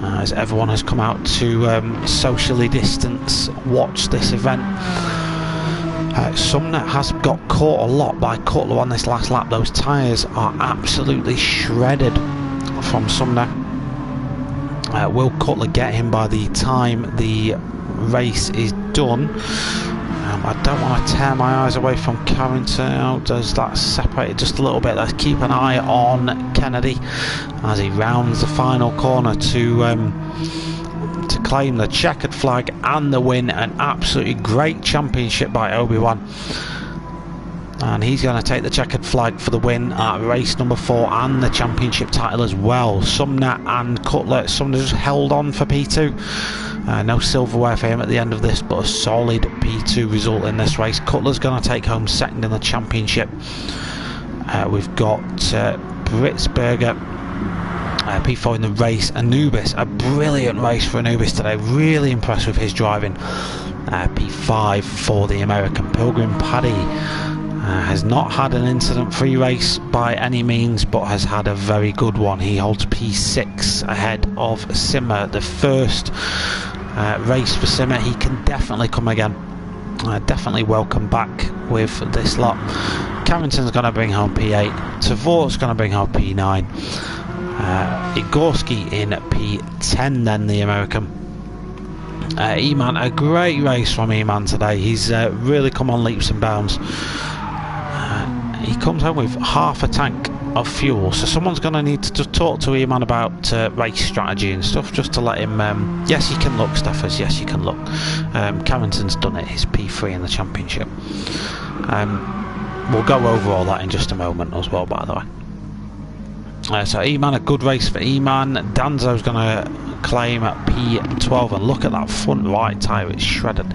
as everyone has come out to socially distance watch this event. Sumner has got caught a lot by Cutler on this last lap. Those tyres are absolutely shredded from Sumner. Will Cutler get him by the time the race is done? I don't want to tear my eyes away from Carrington. Oh, does that separate it just a little bit? Let's keep an eye on Kennedy as he rounds the final corner to claim the checkered flag and the win. An absolutely great championship by Obi-Wan, and he's going to take the checkered flag for the win at race number 4 and the championship title as well. Sumner and Cutler. Sumner just held on for P2. No silverware for him at the end of this, but a solid P2 result in this race. Cutler's going to take home second in the championship. We've got Britsberger, P4 in the race. Anubis, a brilliant race for Anubis today. Really impressed with his driving. P5 for the American. Pilgrim Paddy has not had an incident-free race by any means, but has had a very good one. He holds P6 ahead of Simmer. The first race for Simmer. He can definitely come again. Definitely welcome back with this lot. Carrington's going to bring home P8. Tavort's going to bring home P9. Igorski in P10 then, the American. Eman, a great race from Eman today. He's really come on leaps and bounds. He comes home with half a tank of fuel, so someone's going to need to just talk to Eman about race strategy and stuff, just to let him yes, you can look, Steffers, yes you can look. Carrington's done it, his P3 in the championship. We'll go over all that in just a moment as well, by the way. So Eman, a good race for Eman. Danzo's going to claim at P12, and look at that front right tyre, it's shredded.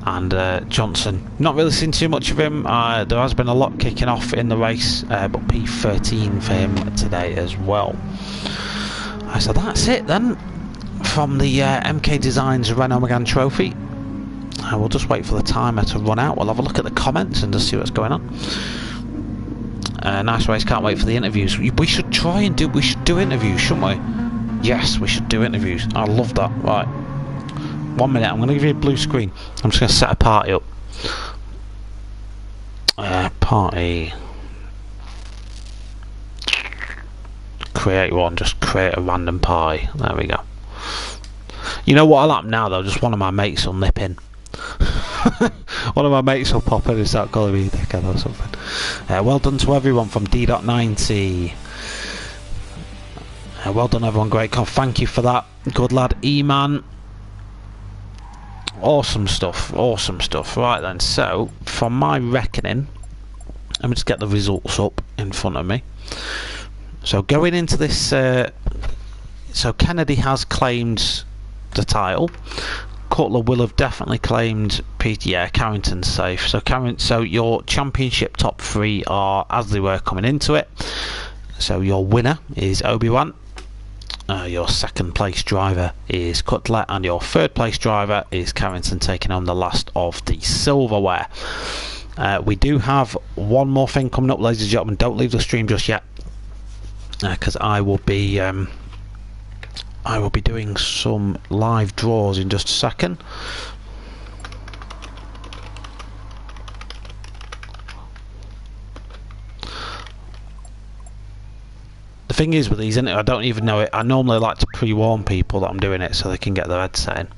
and Johnson. Not really seen too much of him. There has been a lot kicking off in the race, but P13 for him today as well. So that's it then from the MK Designs Renault Megane Trophy. We'll just wait for the timer to run out. We'll have a look at the comments and just see what's going on. Nice race, can't wait for the interviews. We should try and we should do interviews, shouldn't we? Yes, we should do interviews. I love that. Right. 1 minute, I'm going to give you a blue screen. I'm just going to set a party up. Party. Create one, just create a random pie. There we go. You know what I'll happen now though? Just one of my mates will nip in. One of my mates will pop in and start calling me a dickhead or something. Well done to everyone from D.90. Well done everyone, great call. Thank you for that. Good lad, E-Man. Awesome stuff, awesome stuff. Right then, so from my reckoning, let me just get the results up in front of me. So going into this, so Kennedy has claimed the title. Cutler will have definitely claimed Carrington's safe. So your championship top three are as they were coming into it. So your winner is Obi-Wan. Your second place driver is Cutler, and your third place driver is Carrington, taking on the last of the silverware. We do have one more thing coming up, ladies and gentlemen. Don't leave the stream just yet, because I will be doing some live draws in just a second. The thing is with these, I don't even know it. I normally like to pre-warn people that I'm doing it so they can get their headset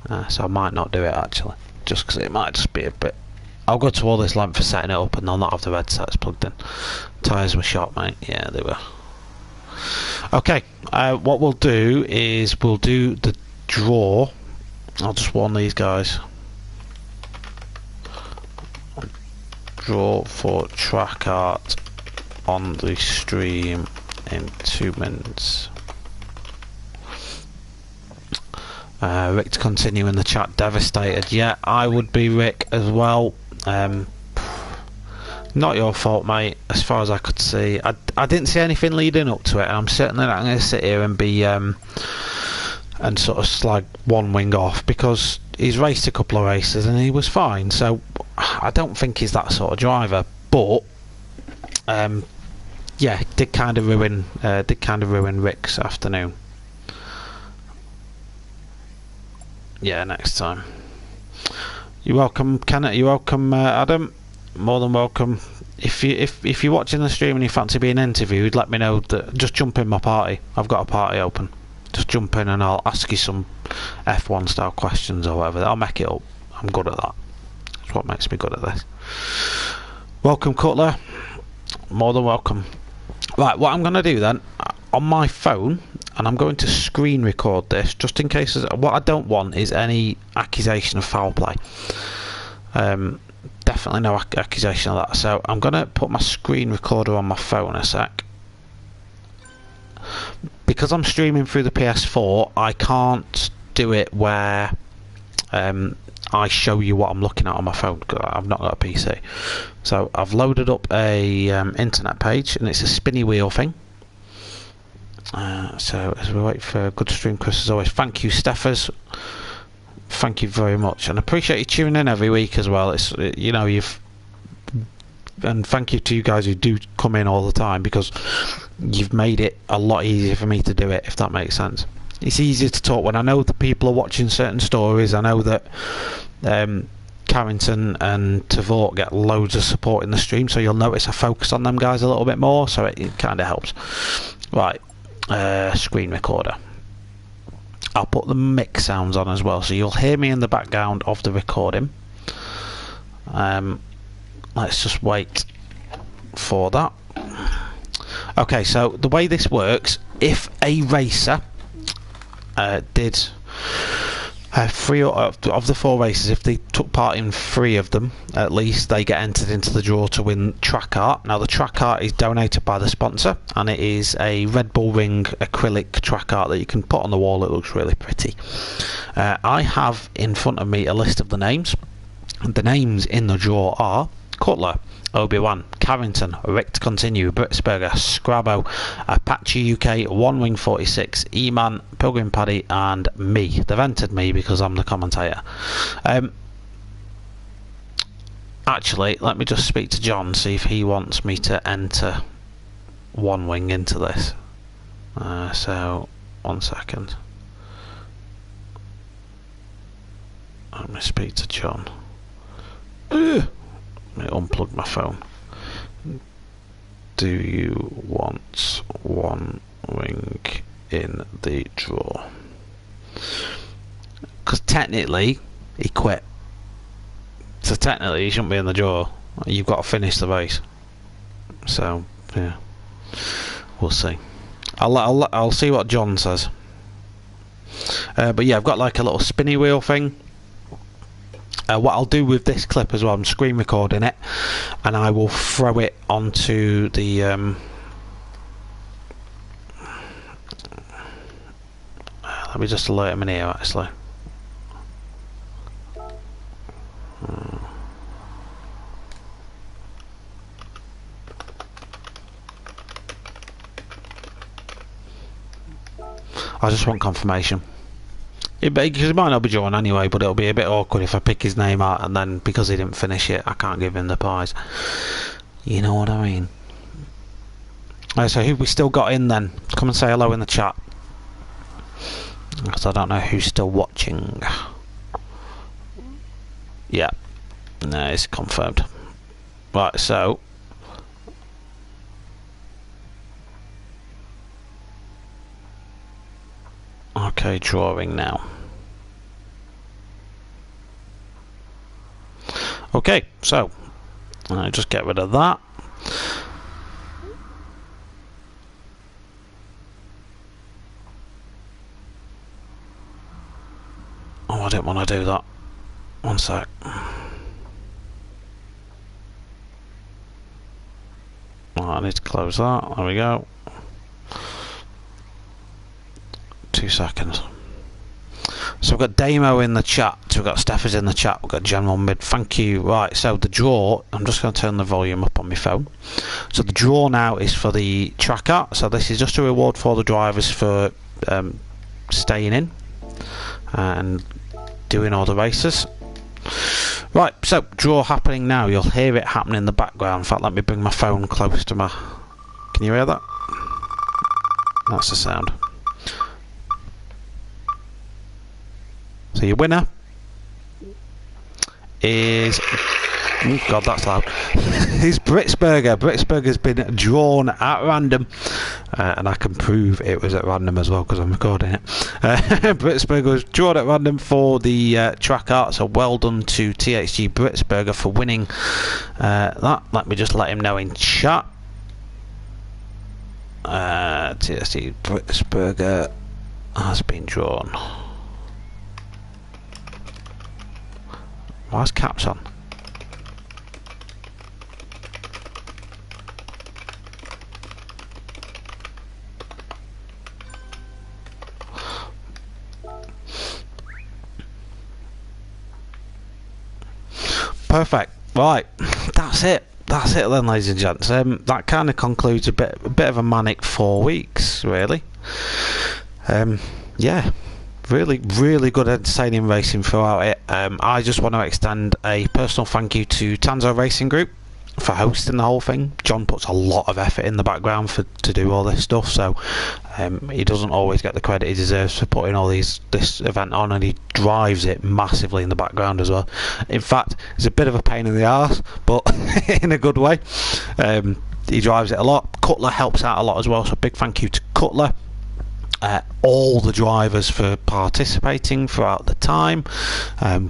in. So I might not do it actually, just because it might just be a bit. I'll go to all this length for setting it up and they'll not have the headsets plugged in. Tyres were shot, mate. Yeah, they were. Okay, what we'll do is we'll do the draw. I'll just warn these guys. Draw for track art on the stream in 2 minutes. Rick to continue in the chat, devastated. Yeah, I would be, Rick, as well. Not your fault, mate, as far as I could see. I didn't see anything leading up to it, and I'm certainly not going to sit here and be and sort of slag one wing off, because he's raced a couple of races and he was fine. So I don't think he's that sort of driver, but yeah, did kind of ruin Rick's afternoon. Yeah, next time. You're welcome, Kenneth. You're welcome, Adam. More than welcome. If you're watching the stream and you fancy being interviewed, let me know. Just jump in my party. I've got a party open. Just jump in and I'll ask you some F1 style questions or whatever. I'll make it up. I'm good at that. That's what makes me good at this. Welcome, Cutler. More than welcome. Right, what I'm going to do then, on my phone, and I'm going to screen record this just in case. What I don't want is any accusation of foul play. Definitely no accusation of that. So I'm going to put my screen recorder on my phone a sec. Because I'm streaming through the PS4, I can't do it where I show you what I'm looking at on my phone, because I've not got a PC. So I've loaded up a internet page, and it's a spinny wheel thing. So as we wait for a good stream, Chris, as always, thank you, Steffers. Thank you very much, and I appreciate you tuning in every week as well. It's, you know, and thank you to you guys who do come in all the time, because you've made it a lot easier for me to do it, if that makes sense. It's easier to talk when I know that people are watching certain stories. I know that Carrington and Tavort get loads of support in the stream, so you'll notice I focus on them guys a little bit more, so it kind of helps. Right, screen recorder. I'll put the mix sounds on as well, so you'll hear me in the background of the recording. Let's just wait for that. Okay, so the way this works, if a racer did Three of the 4 races, if they took part in 3 of them at least, they get entered into the draw to win track art. Now the track art is donated by the sponsor, and it is a Red Bull Ring acrylic track art that you can put on the wall. It looks really pretty. I have in front of me a list of the names. The names in the draw are Cutler, Obi-Wan, Carrington, Rick to Continue, Britsberger, Scrabo, Apache UK, One Wing 46, E-Man, Pilgrim Paddy, and me. They've entered me because I'm the commentator. Actually, let me just speak to John, see if he wants me to enter One Wing into this. So, 1 second. Let me speak to John. Let me unplug my phone. Do you want One Wing in the draw? Because technically he quit, so technically he shouldn't be in the draw. You've got to finish the race. So yeah, we'll see. I'll see what John says. But yeah, I've got like a little spinny wheel thing. What I'll do with this clip as well, I'm screen recording it, and I will throw it onto the let me just alert him in here actually. I just want confirmation. Because it might not be John anyway, but it'll be a bit awkward if I pick his name out and then because he didn't finish it I can't give him the prize. You know what I mean? So who we still got in then? Come and say hello in the chat, because I don't know who's still watching. Yeah, no, it's confirmed. Right, so okay, drawing now. Okay, so I'll just get rid of that. Oh, I didn't want to do that. 1 sec. Oh, I need to close that. There we go. 2 seconds. So we've got Damo in the chat, so we've got Steffers in the chat, we've got General Mid, thank you. Right, so the draw, I'm just going to turn the volume up on my phone. So the draw now is for the tracker, so this is just a reward for the drivers for staying in and doing all the races. Right, so draw happening now, you'll hear it happening in the background. In fact, let me bring my phone close to my... Can you hear that? That's the sound. So your winner is... Oh God, that's loud. Is Britsberger. Britsberger's been drawn at random. And I can prove it was at random as well because I'm recording it. Britsberger was drawn at random for the track art. So well done to THG Britsberger for winning that. Let me just let him know in chat. THG Britsberger has been drawn. Why's caps on? Perfect. Right, that's it. That's it then, ladies and gents. That kind of concludes a bit of a manic 4 weeks, really. Yeah. Really good entertaining racing throughout it. I just want to extend a personal thank you to Tanzo Racing Group for hosting the whole thing. John puts a lot of effort in the background to do all this stuff, so he doesn't always get the credit he deserves for putting all this event on, and he drives it massively in the background as well. In fact, it's a bit of a pain in the arse, but in a good way. He drives it a lot. Cutler helps out a lot as well, so big thank you to Cutler. All the drivers for participating throughout the time,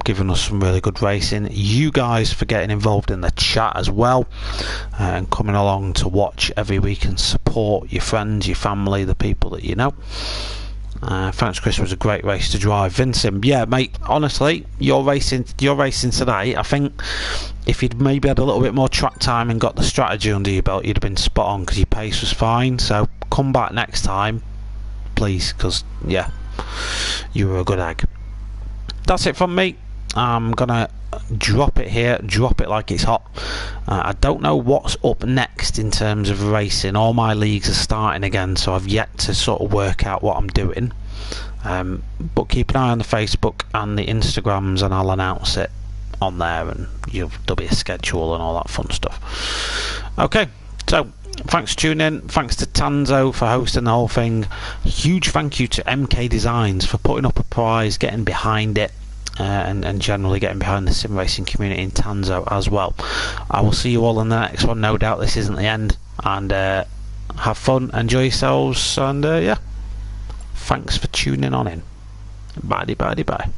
giving us some really good racing. You guys for getting involved in the chat as well, and coming along to watch every week and support your friends, your family, the people that you know. Thanks, Chris. Was a great race to drive. Vincent, yeah, mate. Honestly, you're racing today. I think if you'd maybe had a little bit more track time and got the strategy under your belt, you'd have been spot on because your pace was fine. So come back next time, please, because yeah, you were a good egg. That's it from me. I'm gonna drop it here, drop it like it's hot. I don't know what's up next in terms of racing. All my leagues are starting again, so I've yet to sort of work out what I'm doing. But keep an eye on the Facebook and the Instagrams, and I'll announce it on there, and there'll be a schedule and all that fun stuff. Okay, so thanks for tuning in. Thanks to Tanzo for hosting the whole thing. Huge thank you to MK Designs for putting up a prize, getting behind it, and generally getting behind the sim racing community in Tanzo as well. I will see you all in the next one. No doubt this isn't the end. And have fun, enjoy yourselves, and yeah, thanks for tuning on in. Bye bye.